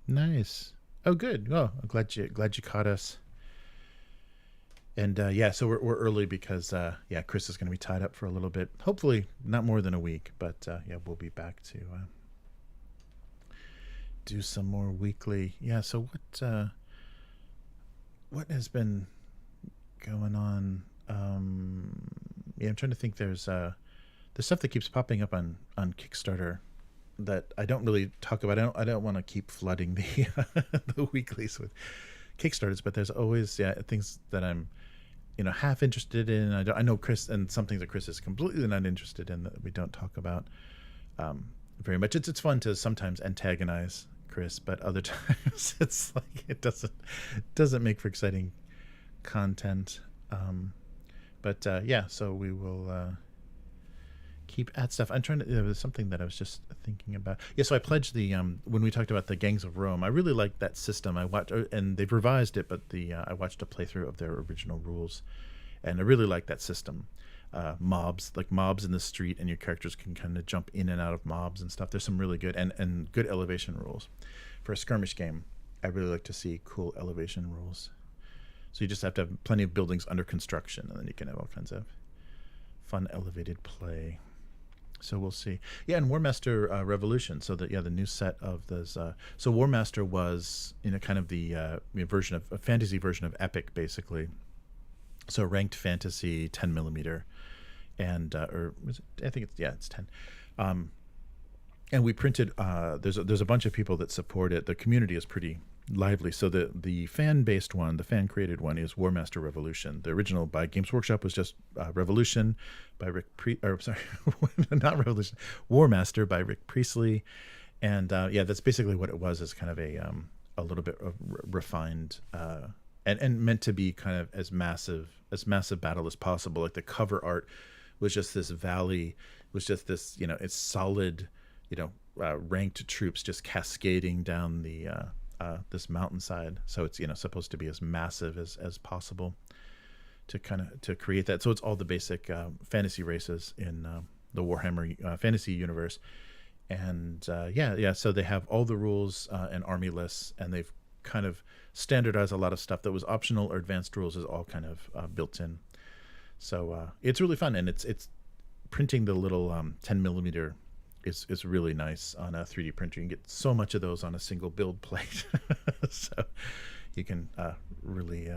Nice. Oh, good. Oh, I'm glad you caught us. And yeah, so we're early because Chris is going to be tied up for a little bit. Hopefully not more than a week, but yeah, we'll be back to do some more weekly. Yeah. So what has been going on? Yeah, I'm trying to think. There's the stuff that keeps popping up on Kickstarter that I don't really talk about. I don't want to keep flooding the the weeklies with Kickstarters, but there's always things that I'm half interested in. I know Chris, and some things that Chris is completely not interested in that we don't talk about very much. It's fun to sometimes antagonize Chris, but other times it's like it doesn't make for exciting content. But yeah, so we will keep at stuff. I'm trying to. There was something that I was just thinking about. Yeah, so I pledged the when we talked about the Gangs of Rome. I really liked that system. I watched, and they've revised it, but I watched a playthrough of their original rules, and I really liked that system. Mobs in the street, and your characters can kind of jump in and out of mobs and stuff. There's some really good and good elevation rules for a skirmish game. I really like to see cool elevation rules. So you just have to have plenty of buildings under construction, and then you can have all kinds of fun elevated play. So we'll see. Yeah, and War Master Revolution. So the new set of those. So War Master was kind of the version of a fantasy version of Epic, basically. So ranked fantasy 10 millimeter, and or was it, I think it's 10. And we printed. There's a bunch of people that support it. The community is pretty lively. So the fan-based one, the fan-created one, is War Master Revolution. The original by Games Workshop was just Revolution by not Revolution, War Master by Rick Priestley, and yeah, that's basically what it was. Is kind of a little bit of refined and meant to be kind of as massive battle as possible. Like the cover art was just this valley, was just this it's solid ranked troops just cascading down the this mountainside. So it's supposed to be as massive as possible to create that. So it's all the basic fantasy races in the Warhammer fantasy universe, and so they have all the rules and army lists, and they've kind of standardized a lot of stuff that was optional or advanced rules is all kind of built in. So it's really fun, and it's printing the little 10 millimeter is really nice on a 3D printer. You can get so much of those on a single build plate. So you can really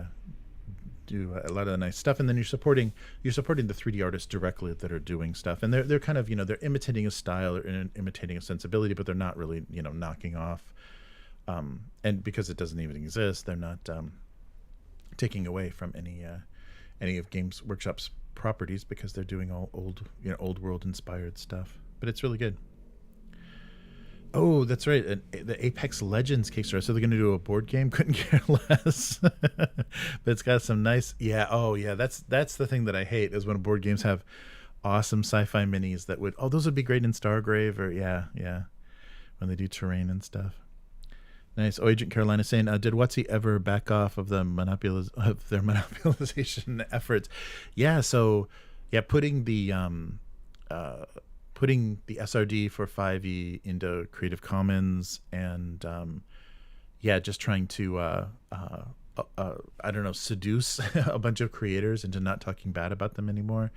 do a lot of the nice stuff. And then you're supporting the 3D artists directly that are doing stuff. And they're kind of, they're imitating a style or imitating a sensibility, but they're not really, knocking off. And because it doesn't even exist, they're not taking away from any of Games Workshop's properties, because they're doing all old world inspired stuff. But it's really good. Oh, that's right. The Apex Legends Kickstarter. So they're going to do a board game. Couldn't care less. But it's got some nice. Yeah. Oh, yeah. That's the thing that I hate, is when board games have awesome sci-fi minis that would. Oh, those would be great in Stargrave, or yeah. When they do terrain and stuff. Nice. Oh, Agent Carolina saying, did WotC ever back off of their monopolization efforts? Yeah. So, yeah, putting the SRD for 5e into Creative Commons, and just trying to I don't know, seduce a bunch of creators into not talking bad about them anymore.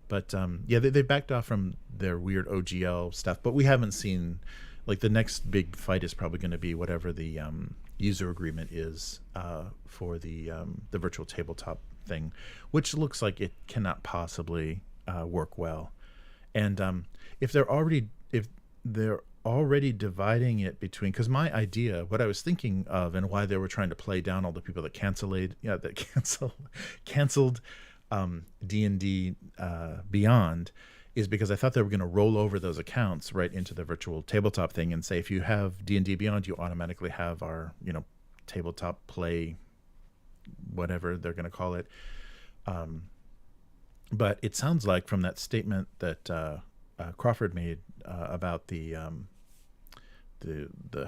But they backed off from their weird OGL stuff, but we haven't seen like the next big fight is probably going to be whatever the user agreement is for the virtual tabletop thing, which looks like it cannot possibly work well. And if they're already dividing it between, because my idea, what I was thinking of, and why they were trying to play down all the people that canceled D&D Beyond, is because I thought they were going to roll over those accounts right into the virtual tabletop thing and say, if you have D&D Beyond, you automatically have our, tabletop play, whatever they're going to call it. But it sounds like from that statement that Crawford made about the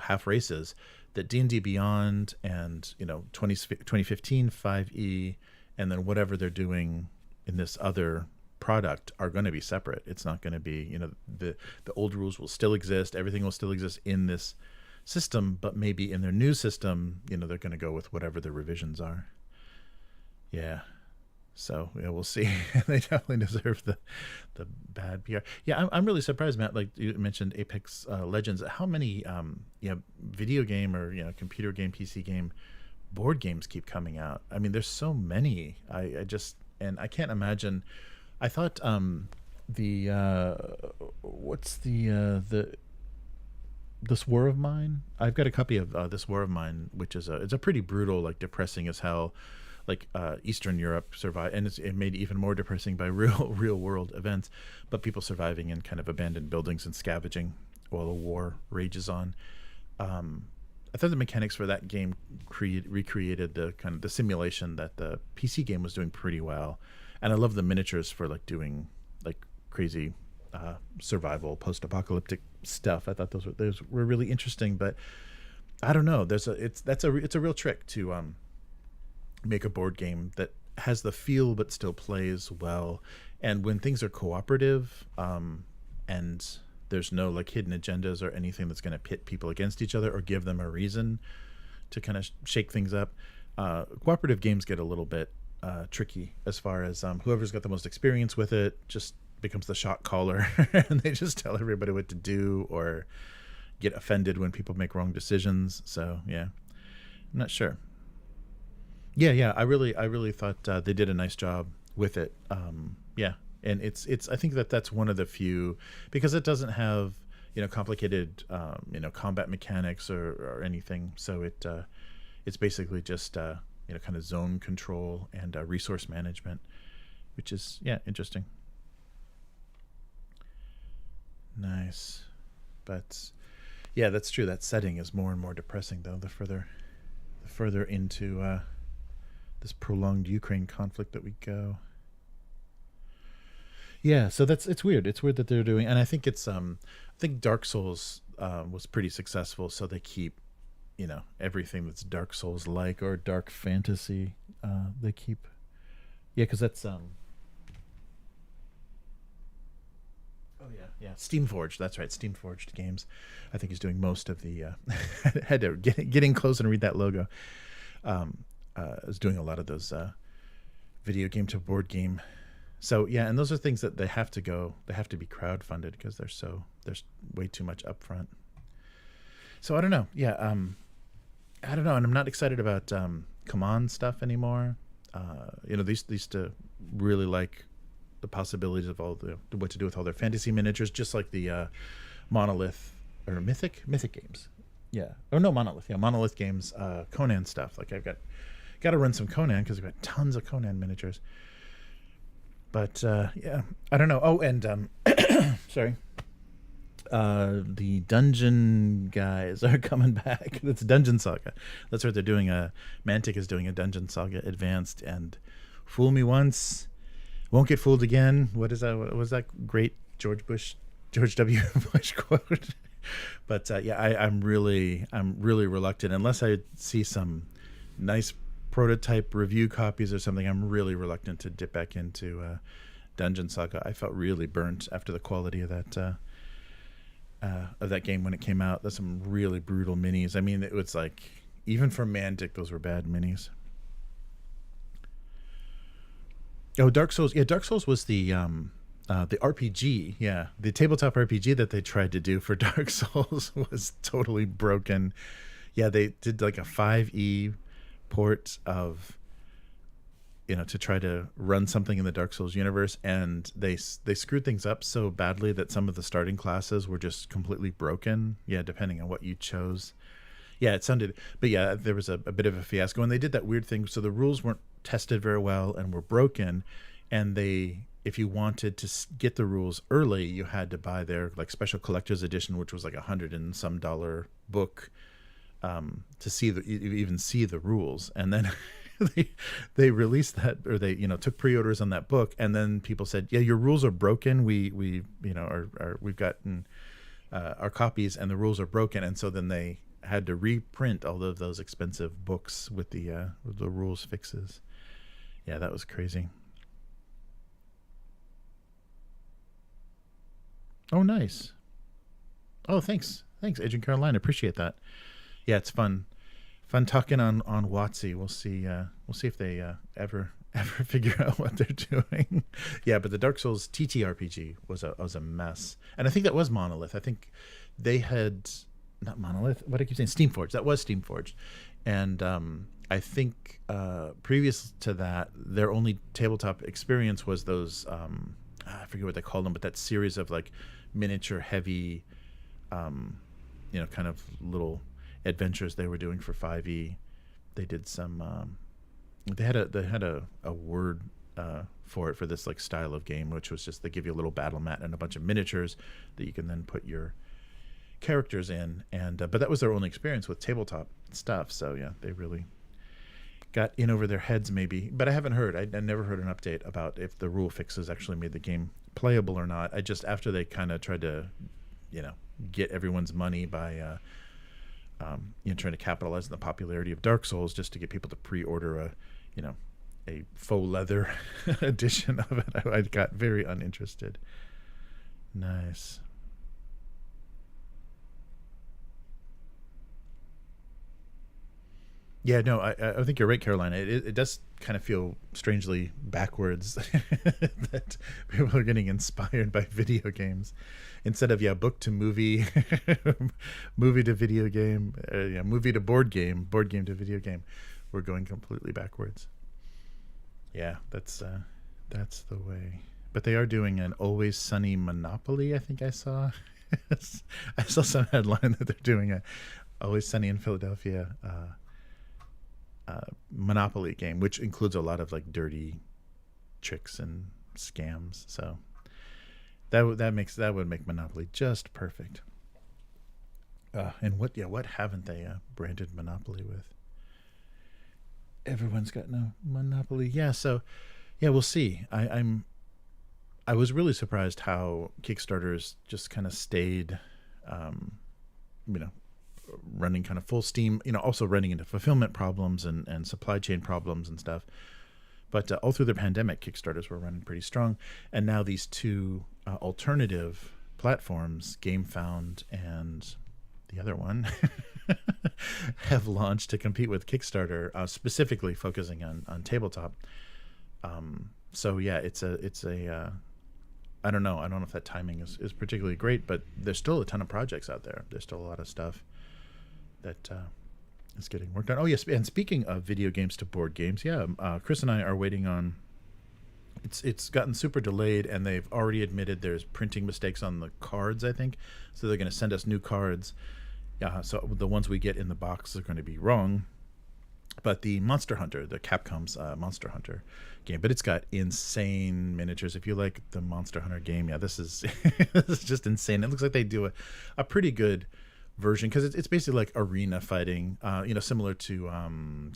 half races, that D&D Beyond and 2015 5e and then whatever they're doing in this other product are going to be separate. It's not going to be, the old rules will still exist, everything will still exist in this system, but maybe in their new system, they're going to go with whatever the revisions are. Yeah. So yeah, we'll see. They definitely deserve the bad PR. Yeah, I'm really surprised, Matt. Like you mentioned, Apex Legends. How many video game or computer game, PC game, board games keep coming out? I mean, there's so many. I can't imagine. I thought This War of Mine. I've got a copy of This War of Mine, which is it's a pretty brutal, like depressing as hell. Like Eastern Europe survive, and it made even more depressing by real world events, but people surviving in kind of abandoned buildings and scavenging while a war rages on. I thought the mechanics for that game recreated the kind of the simulation that the PC game was doing pretty well, and I love the miniatures for like doing like crazy survival post-apocalyptic stuff. I thought those were really interesting, but I don't know. It's a real trick to make a board game that has the feel but still plays well, and when things are cooperative and there's no like hidden agendas or anything that's going to pit people against each other or give them a reason to kind of shake things up, cooperative games get a little bit tricky as far as whoever's got the most experience with it just becomes the shot caller and they just tell everybody what to do or get offended when people make wrong decisions. So yeah, I'm not sure. Yeah, I really thought they did a nice job with it. Yeah, and it's I think that's one of the few, because it doesn't have complicated combat mechanics or anything. So it's basically just kind of zone control and resource management, which is interesting. Nice, but yeah, that's true. That setting is more and more depressing though. The further into this prolonged Ukraine conflict that we go. Yeah, so it's weird. It's weird that they're doing, and I think it's I think Dark Souls was pretty successful, so they keep everything that's Dark Souls like or dark fantasy. They keep, because that's Steamforged. That's right, Steamforged Games. I think he's doing most of the. Had to getting close and read that logo. Is doing a lot of those video game to board game. So yeah, and those are things that they have to be crowdfunded because there's way too much upfront. So I don't know. Yeah, I don't know, and I'm not excited about command stuff anymore. They used to really like the possibilities of what to do with all their fantasy miniatures, just like the Monolith or Mythic games. Yeah. Oh no, Monolith. Yeah, Monolith games, Conan stuff. Like I've got to run some Conan because we've got tons of Conan miniatures. But yeah, I don't know. Oh, and sorry. The dungeon guys are coming back. That's Dungeon Saga. That's what they're doing. Mantic is doing a Dungeon Saga Advanced, and fool me once, won't get fooled again. What is that? What was that great George W. Bush quote? But yeah, I'm really reluctant unless I see some nice prototype review copies or something. I'm really reluctant to dip back into Dungeon Saga. I felt really burnt after the quality of that game when it came out. There's some really brutal minis. I mean, it was like, even for Mantic, those were bad minis. Oh, Dark Souls. Yeah, Dark Souls was the the RPG, the tabletop RPG that they tried to do for Dark Souls was totally broken. Yeah, they did like a 5e port of, to try to run something in the Dark Souls universe, and they screwed things up so badly that some of the starting classes were just completely broken. Yeah, depending on what you chose. Yeah, it sounded, but yeah, there was a bit of a fiasco, and they did that weird thing. So the rules weren't tested very well and were broken, and if you wanted to get the rules early, you had to buy their like special collector's edition, which was like $100 and some book to even see the rules. And then they released that, or they took pre-orders on that book, and then people said, yeah, your rules are broken. We've gotten our copies, and the rules are broken, and so then they had to reprint all of those expensive books with the rules fixes. Yeah, that was crazy. Oh, nice. Oh, thanks, Agent Caroline. Appreciate that. Yeah, it's fun talking on WotC. We'll see if they ever figure out what they're doing. Yeah, but the Dark Souls TTRPG was a mess, and I think that was Monolith. I think they had not Monolith. What I keep saying, Steamforged. That was Steamforged, and I think previous to that, their only tabletop experience was those. I forget what they called them, but that series of like miniature heavy, kind of little adventures they were doing for 5e. They did some. They had a word for it, for this like style of game, which was just they give you a little battle mat and a bunch of miniatures that you can then put your characters in, and but that was their only experience with tabletop stuff. So yeah, they really got in over their heads maybe, but I haven't heard. I never heard an update about if the rule fixes actually made the game playable or not. I just, after they kind of tried to, get everyone's money by, trying to capitalize on the popularity of Dark Souls just to get people to pre-order a faux leather edition of it. I got very uninterested. Nice. Yeah, no, I think you're right, Carolina. It does kind of feel strangely backwards that people are getting inspired by video games instead of book to movie, movie to video game, movie to board game to video game. We're going completely backwards. Yeah, that's the way. But they are doing an Always Sunny Monopoly. I think I saw. I saw some headline that they're doing a Always Sunny in Philadelphia. Monopoly game, which includes a lot of like dirty tricks and scams. So that would make Monopoly just perfect. And what haven't they branded Monopoly with? Everyone's got no Monopoly. Yeah, so yeah, we'll see. I was really surprised how Kickstarters just kind of stayed, running kind of full steam, also running into fulfillment problems and supply chain problems and stuff. But all through the pandemic, Kickstarters were running pretty strong. And now these two alternative platforms, GameFound and the other one, have launched to compete with Kickstarter, specifically focusing on tabletop. So yeah, it's a I don't know if that timing is particularly great, but there's still a ton of projects out there. There's still a lot of stuff that is getting worked on. Oh yes, and speaking of video games to board games, Chris and I are waiting on. It's gotten super delayed, and they've already admitted there's printing mistakes on the cards, I think. So they're going to send us new cards. So the ones we get in the box are going to be wrong. But the Monster Hunter, the Capcom's Monster Hunter game, but it's got insane miniatures. If you like the Monster Hunter game, this is this is just insane. It looks like they do a pretty good version, because it's basically like arena fighting, similar to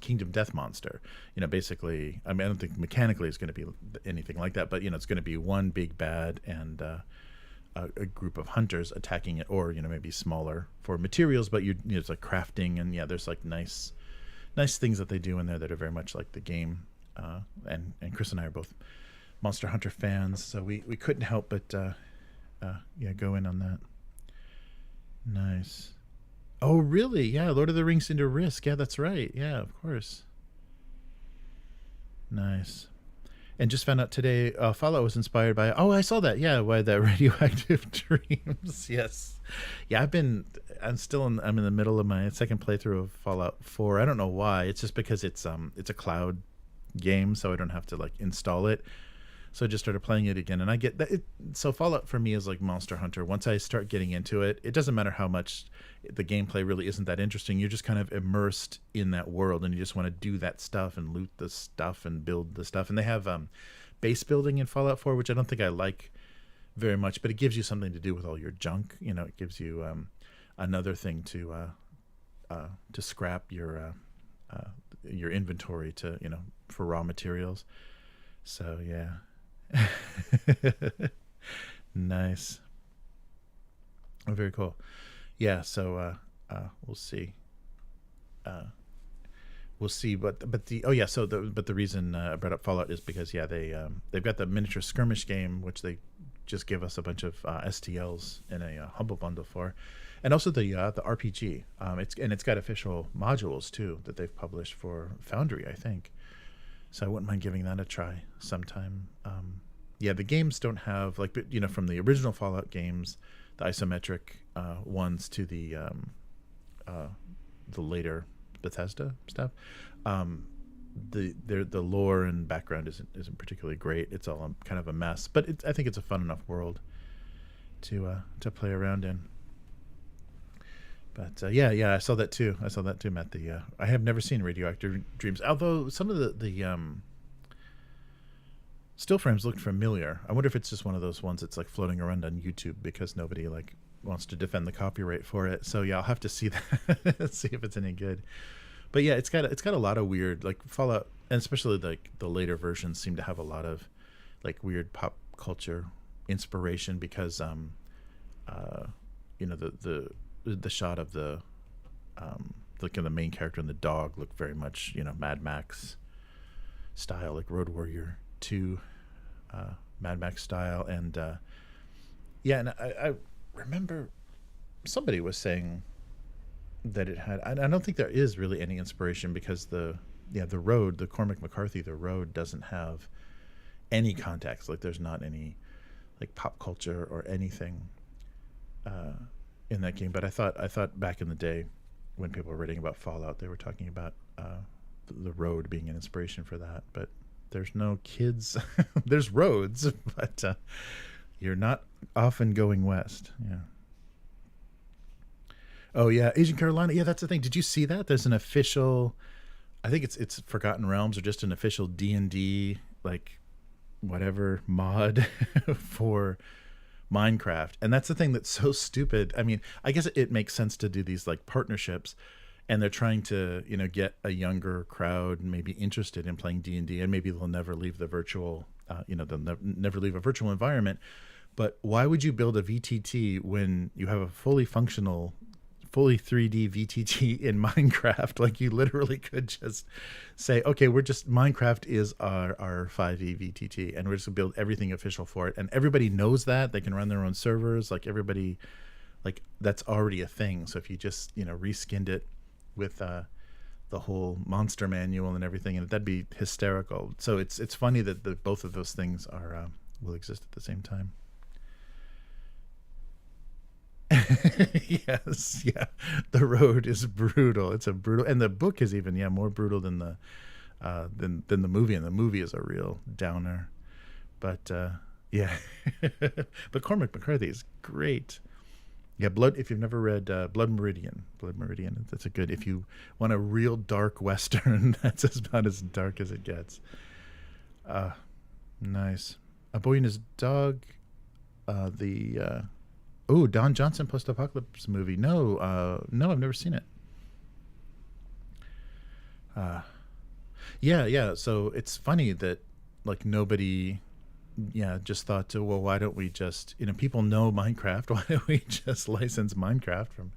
Kingdom Death Monster. Basically, I don't think mechanically it's going to be anything like that, but it's going to be one big bad and a group of hunters attacking it, or maybe smaller for materials, but it's like crafting, and there's like nice things that they do in there that are very much like the game. And Chris and I are both Monster Hunter fans, so we couldn't help but go in on that. Nice. Oh, really? Yeah, Lord of the Rings Into Risk. Yeah, that's right. Yeah, of course. Nice. And just found out today, Fallout was inspired by. Oh, I saw that. Yeah, by the radioactive dreams. Yes, yeah. I'm in the middle of my second playthrough of Fallout 4. I don't know why. It's just because it's a cloud game, so I don't have to like install it. So I just started playing it again, and I get that. So Fallout for me is like Monster Hunter. Once I start getting into it, it doesn't matter how much the gameplay really isn't that interesting. You're just kind of immersed in that world, and you just want to do that stuff and loot the stuff and build the stuff. And they have base building in Fallout 4, which I don't think I like very much, but it gives you something to do with all your junk. You know, it gives you another thing to scrap your inventory to, you know, for raw materials. So yeah. Nice. Oh, very cool. Yeah, so we'll see. But the reason I brought up Fallout is because they've got the miniature skirmish game, which they just give us a bunch of STLs in a humble bundle for, and also the RPG. It's got official modules too that they've published for Foundry, I think. So I wouldn't mind giving that a try sometime. The games don't have, like, you know, from the original Fallout games, the isometric ones to the later Bethesda stuff. The lore and background isn't particularly great. It's all kind of a mess, but I think it's a fun enough world to play around in. But I saw that too. Matt. I have never seen Radioactive Dreams, although some of the still frames looked familiar. I wonder if it's just one of those ones that's like floating around on YouTube because nobody like wants to defend the copyright for it. So yeah, I'll have to see that, see if it's any good. But yeah, it's got a lot of weird, like Fallout, and especially like the later versions seem to have a lot of like weird pop culture inspiration because you know, the shot of the main character and the dog look very much, you know, Mad Max style, like Road Warrior 2 Mad Max style. And and I remember somebody was saying that it had, I don't think there is really any inspiration because the Road, the Cormac McCarthy, the Road doesn't have any context. Like there's not any like pop culture or anything in that game. But I thought back in the day when people were reading about Fallout, they were talking about the Road being an inspiration for that. But there's no kids. There's roads, but you're not often going west. Yeah. Oh yeah, Asian Carolina. Yeah, that's the thing. Did you see that? There's an official, I think it's Forgotten Realms or just an official D&D like whatever mod for Minecraft. And that's the thing that's so stupid. I mean, I guess it makes sense to do these like partnerships, and they're trying to, you know, get a younger crowd maybe interested in playing D&D, and maybe they'll never leave the virtual, they'll never leave a virtual environment. But why would you build a VTT when you have a fully functional, fully 3D VTT in Minecraft? Like you literally could just say, okay, Minecraft is our 5e VTT, and we're just gonna build everything official for it. And everybody knows that. They can run their own servers. Like everybody, like that's already a thing. So if you just, you know, reskinned it with the whole monster manual and everything, and that'd be hysterical. So it's funny that both of those things are will exist at the same time. Yes, yeah. The Road is brutal. It's a brutal, and the book is even more brutal than the movie, and the movie is a real downer. But yeah, but Cormac McCarthy is great. Yeah, if you've never read Blood Meridian, that's a good, if you want a real dark Western, that's about as dark as it gets. Nice. A Boy and His Dog, Don Johnson post-apocalypse movie. No, I've never seen it. Yeah. So it's funny that like nobody, just thought, well, why don't we just, people know Minecraft. Why don't we just license Minecraft from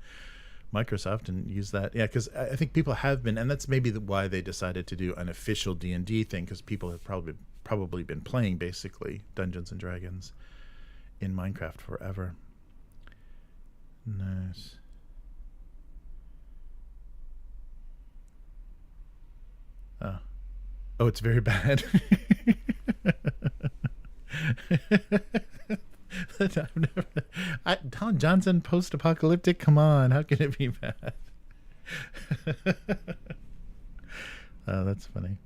Microsoft and use that? Yeah, because I think people have been, and that's maybe why they decided to do an official D&D thing, because people have probably been playing basically Dungeons and Dragons in Minecraft forever. Nice. Oh, it's very bad. Don Johnson post-apocalyptic. Come on, how can it be bad? Oh, that's funny.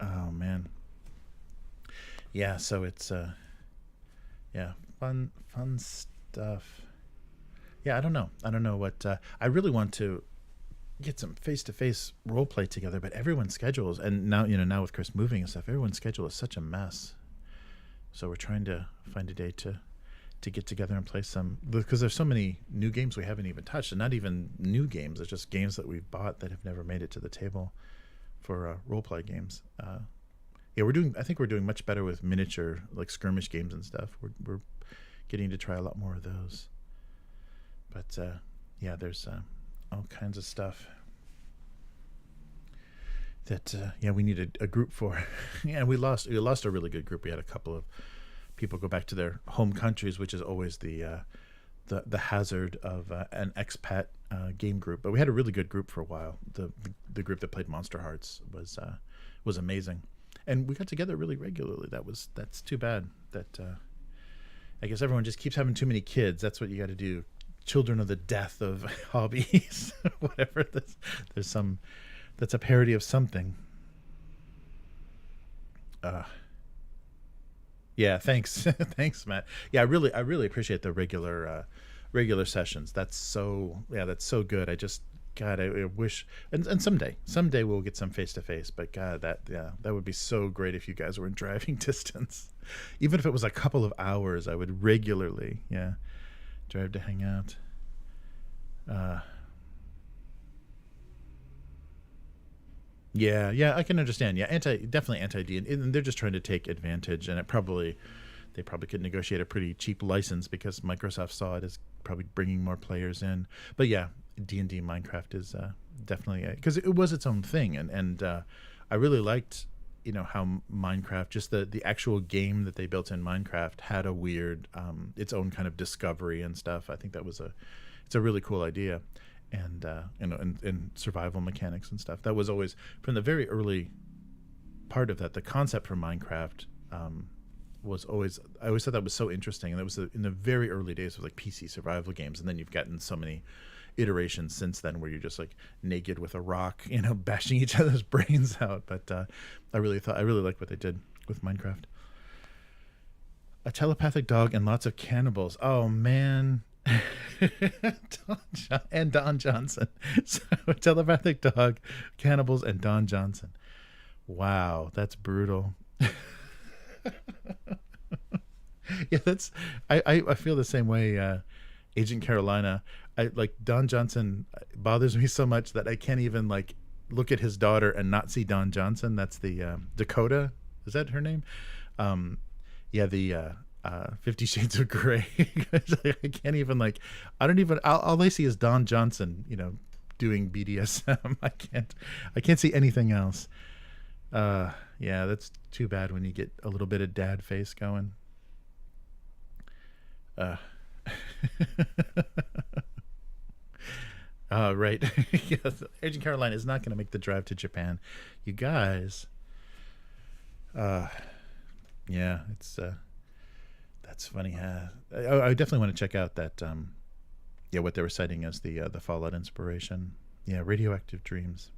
Oh man. Yeah, so it's yeah, fun stuff. Yeah, I don't know what I really want to get some face-to-face role play together, but everyone's schedules, and now now with Chris moving and stuff, everyone's schedule is such a mess. So we're trying to find a day to get together and play some, because there's so many new games we haven't even touched, and not even new games. It's just games that we've bought that have never made it to the table for role play games. Yeah, I think we're doing much better with miniature, like skirmish games and stuff. We're getting to try a lot more of those. But yeah, there's all kinds of stuff that yeah, we need a group for. Yeah, we lost a really good group. We had a couple of people go back to their home countries, which is always the hazard of an expat game group. But we had a really good group for a while. The group that played Monster Hearts was amazing, and we got together really regularly. That's too bad. That I guess everyone just keeps having too many kids. That's what you got to do. Children of the death of hobbies. Whatever. There's some. That's a parody of something. Yeah, thanks. Thanks, Matt. Yeah, I really appreciate the regular sessions. That's so good. I wish, and someday we'll get some face to face, but God, that would be so great if you guys were in driving distance. Even if it was a couple of hours, I would regularly, drive to hang out. Yeah, I can understand. Yeah, definitely anti-D, and they're just trying to take advantage. And they probably could negotiate a pretty cheap license because Microsoft saw it as probably bringing more players in. But yeah, D&D Minecraft is definitely, because it was its own thing, and I really liked how Minecraft, just the actual game that they built in Minecraft, had a weird its own kind of discovery and stuff. I think it's a really cool idea. And and survival mechanics and stuff. That was always, from the very early part of that, the concept for Minecraft was always, I always thought that was so interesting. And it was in the very early days of like PC survival games, and then you've gotten so many iterations since then where you're just like naked with a rock, bashing each other's brains out. But I really liked what they did with Minecraft. A telepathic dog and lots of cannibals. Oh man. Don Johnson. So, telepathic dog, cannibals, and Don Johnson. Wow, that's brutal. Yeah, I feel the same way. Agent Carolina. I like Don Johnson bothers me so much that I can't even like look at his daughter and not see Don Johnson. That's the Dakota. Is that her name? Yeah, the 50 Shades of Grey. I can't even all I see is Don Johnson, doing BDSM. I can't see anything else. Yeah, that's too bad when you get a little bit of dad face going. Right. Yes, Agent Caroline is not going to make the drive to Japan. You guys. Yeah, it's that's funny. I definitely want to check out that. What they were citing as the Fallout inspiration. Yeah, radioactive dreams.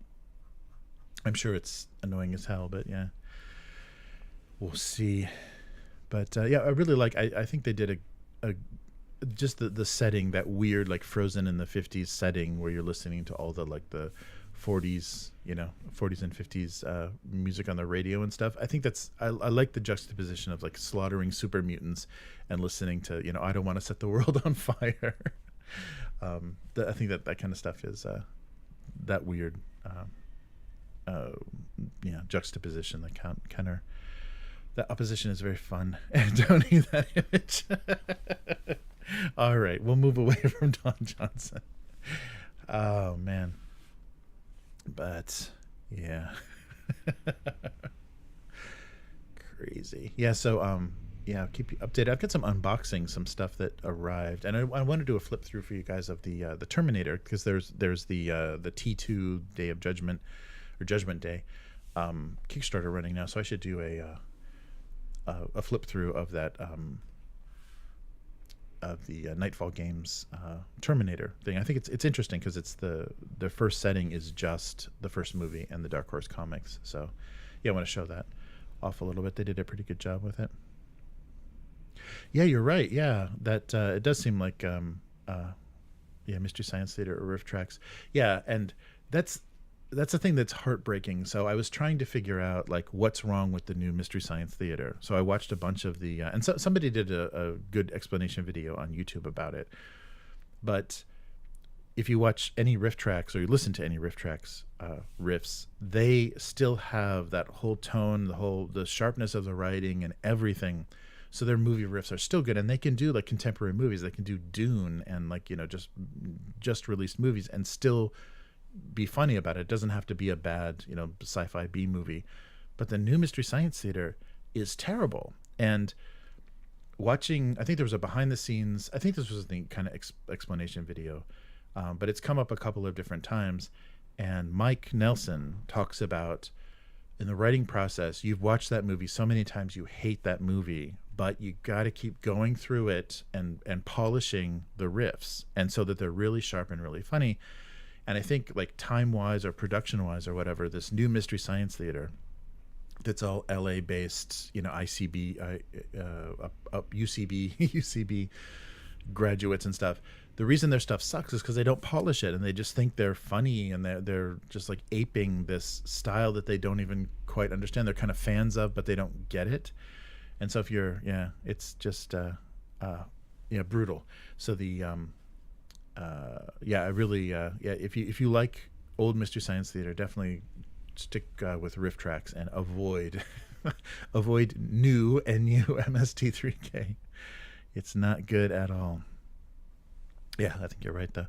I'm sure it's annoying as hell, but yeah, we'll see. But I really like. I think they did a just the setting, that weird like Frozen in the 50s setting where you're listening to all the 40s, 40s and 50s music on the radio and stuff. I think I like the juxtaposition of like slaughtering super mutants and listening to, I don't want to set the world on fire. I think that kind of stuff is that weird juxtaposition, that counter. That opposition is very fun. And don't need that image. All right, we'll move away from Don Johnson. Oh man. But yeah. Crazy. Yeah, so keep you updated. I've got some unboxing, some stuff that arrived, and I want to do a flip through for you guys of the Terminator, because there's the T2 Day of Judgment, or Judgment Day Kickstarter running now, so I should do a flip through of that of the Nightfall Games Terminator thing. I think it's interesting because it's the first setting is just the first movie and the Dark Horse comics. So yeah, I want to show that off a little bit. They did a pretty good job with it. Yeah, you're right. Yeah, that it does seem like Mystery Science Theater or Riff Tracks. Yeah, and that's the thing that's heartbreaking. So I was trying to figure out like what's wrong with the new Mystery Science Theater. So I watched a bunch of the and somebody did a good explanation video on YouTube about it. But if you watch any Riff Tracks or you listen to any Riff Tracks riffs, they still have that whole tone, the sharpness of the writing and everything. So their movie riffs are still good, and they can do like contemporary movies. They can do Dune and like just released movies and still be funny about it. It doesn't have to be a bad sci-fi B movie. But the new Mystery Science Theater is terrible. And watching, I think there was a behind the scenes. I think this was the kind of explanation video, but it's come up a couple of different times. And Mike Nelson talks about in the writing process, you've watched that movie so many times, you hate that movie, but you got to keep going through it and polishing the riffs, and so that they're really sharp and really funny. And I think like time-wise or production-wise or whatever, this new Mystery Science Theater that's all LA-based, ICB, UCB, UCB graduates and stuff. The reason their stuff sucks is because they don't polish it, and they just think they're funny, and they're just like aping this style that they don't even quite understand. They're kind of fans of, but they don't get it. And so if you're, it's just, brutal. So the, I really, if you like old Mystery Science Theater, definitely stick with Riff Tracks and avoid new NU MST3K. It's not good at all. Yeah, I think you're right, though.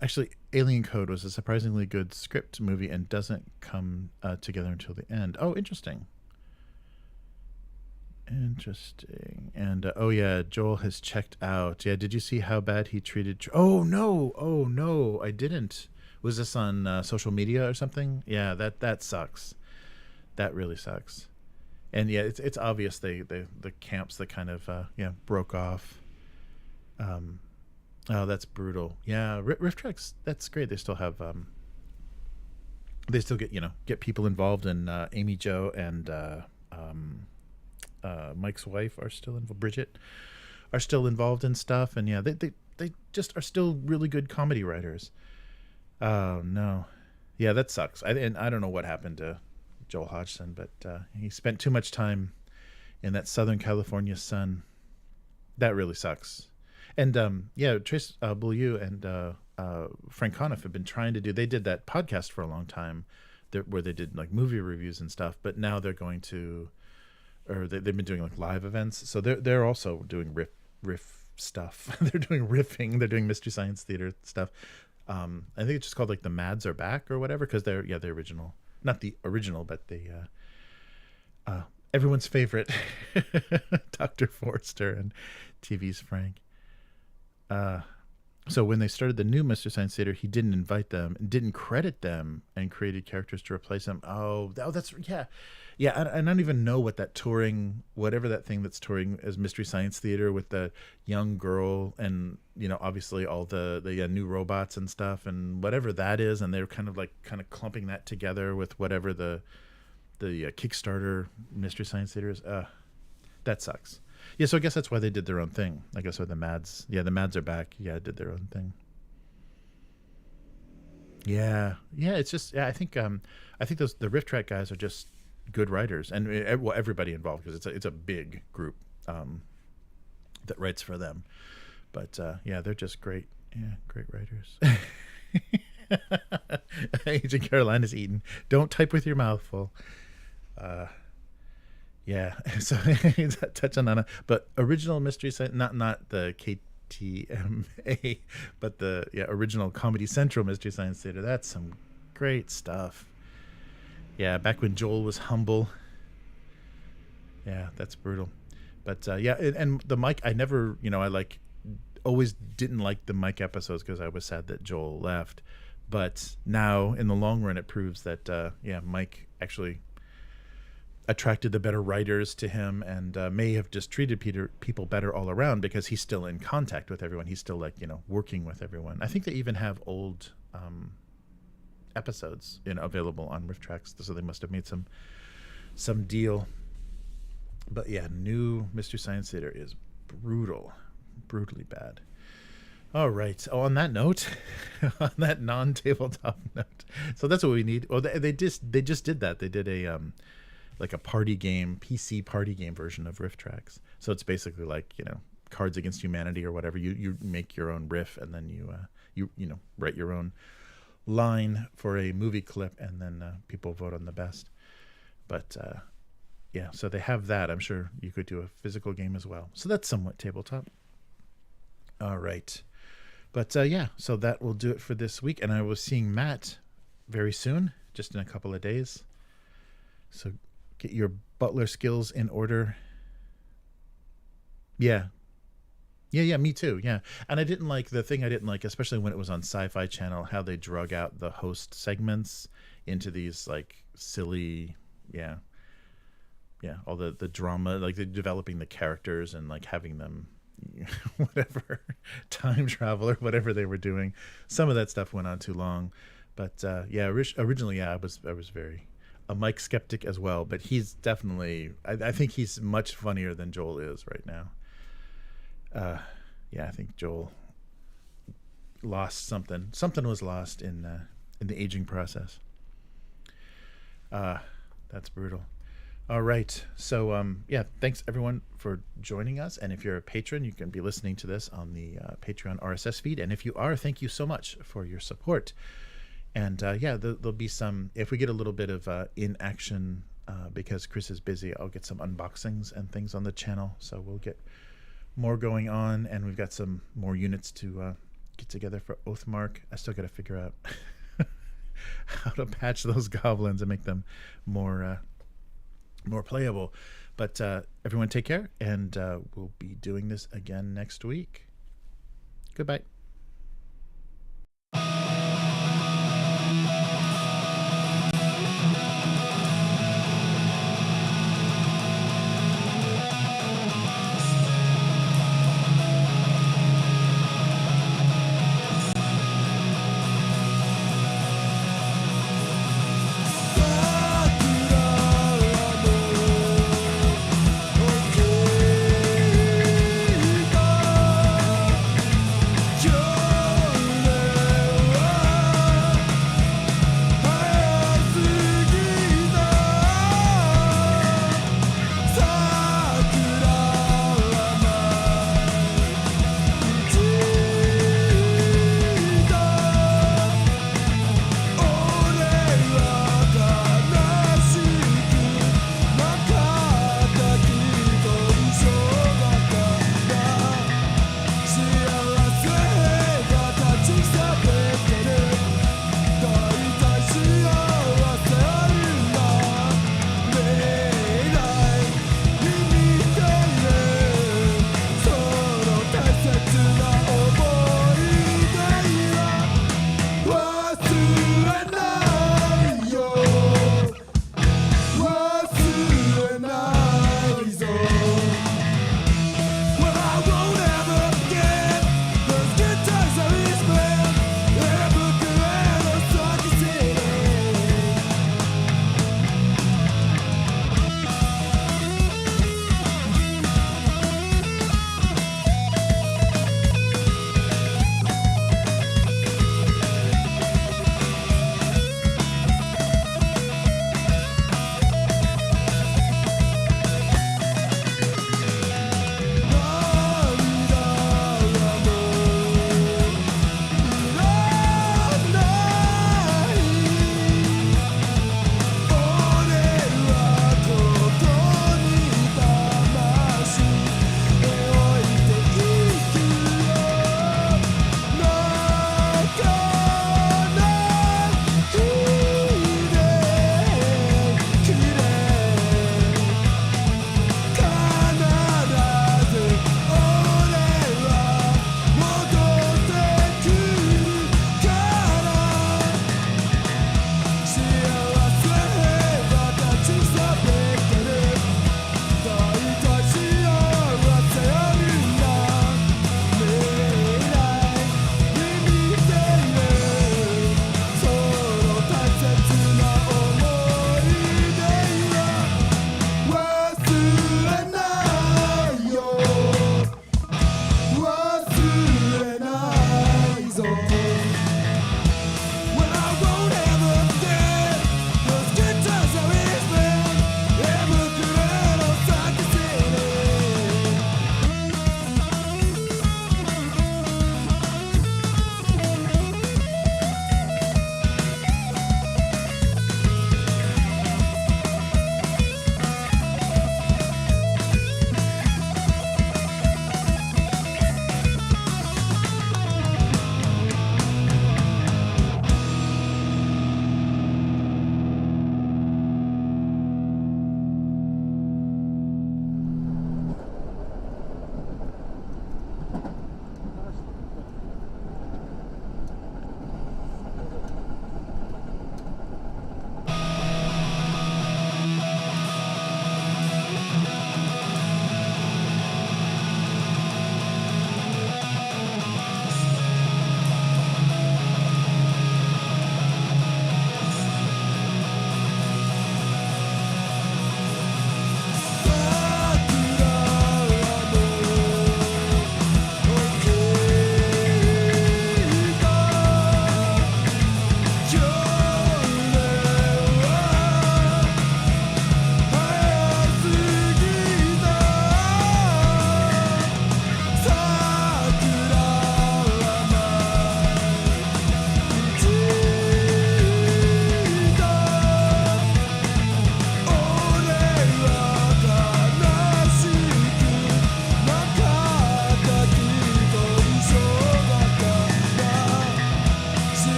Actually, Alien Code was a surprisingly good script movie and doesn't come together until the end. Oh, interesting. And Joel has checked out. Yeah, did you see how bad he treated? Oh no, I didn't. Was this on social media or something? Yeah, that sucks. That really sucks. And yeah, it's obvious the camps that kind of broke off. Oh, that's brutal. Yeah, Riff Tracks, that's great. They still have they still get people involved, and Amy Jo and Mike's wife are still involved. Bridget are still involved in stuff, and yeah, they just are still really good comedy writers. Oh no, yeah, that sucks. I don't know what happened to Joel Hodgson, but he spent too much time in that Southern California sun. That really sucks. And Trace Beaulieu and Frank Conniff have been trying to do. They did that podcast for a long time, where they did like movie reviews and stuff. But now they're going to, or they've been doing like live events. So they're also doing riff stuff. They're doing riffing. They're doing Mystery Science Theater stuff. I think it's just called like the Mads Are Back or whatever, because they're the original, not the original, but the everyone's favorite Dr. Forster and TV's Frank. So when they started the new Mystery Science Theater, he didn't invite them, didn't credit them, and created characters to replace them. Oh, that's yeah. I don't even know what that touring, whatever that thing that's touring as Mystery Science Theater with the young girl and obviously all the new robots and stuff and whatever that is, and they're kind of clumping that together with whatever the Kickstarter Mystery Science Theater is. That sucks. Yeah, so I guess that's why they did their own thing. I guess why the Mads Are Back. Yeah, did their own thing. Yeah. It's just I think the Riff Track guys are just good writers, and everybody involved, because it's a big group that writes for them. But they're just great. Yeah, great writers. Agent Carolina's eating. Don't type with your mouth full. Yeah, so touching on it, but original Mystery Science, not the KTMA, but the original Comedy Central Mystery Science Theater. That's some great stuff. Yeah, back when Joel was humble. Yeah, that's brutal. But and the Mike, I never, always didn't like the Mike episodes because I was sad that Joel left. But now, in the long run, it proves that Mike actually. attracted the better writers to him, and may have just treated people better all around because he's still in contact with everyone. He's still like, working with everyone. I think they even have old episodes available on RiffTrax, so they must have made some deal. But yeah, new Mystery Science Theater is brutally bad. All right. Oh, on that note, on that non-tabletop note, so that's what we need. Well, they just did that. They did a like a party game, PC party game version of RiffTrax. So it's basically like Cards Against Humanity or whatever. You make your own riff, and then you write your own line for a movie clip, and then people vote on the best. But yeah, so they have that. I'm sure you could do a physical game as well. So that's somewhat tabletop. All right. But yeah, so that will do it for this week. And I was seeing Matt very soon, just in a couple of days. So get your butler skills in order. Yeah, me too. Yeah. And I didn't like, especially when it was on Sci-Fi Channel, how they drug out the host segments into these like silly, all the drama, like they're developing the characters and like having them whatever time travel or whatever they were doing. Some of that stuff went on too long. But originally I was very a Mike skeptic as well, but he's definitely I think he's much funnier than Joel is right now. I think Joel lost something was lost in the aging process. That's brutal. All right. So, thanks everyone for joining us. And if you're a patron, you can be listening to this on the Patreon RSS feed. And if you are, thank you so much for your support. And there'll be some, if we get a little bit of in action, because Chris is busy, I'll get some unboxings and things on the channel. So we'll get more going on. And we've got some more units to get together for Oathmark. I still got to figure out how to patch those goblins and make them more playable. But everyone take care, and we'll be doing this again next week. Goodbye.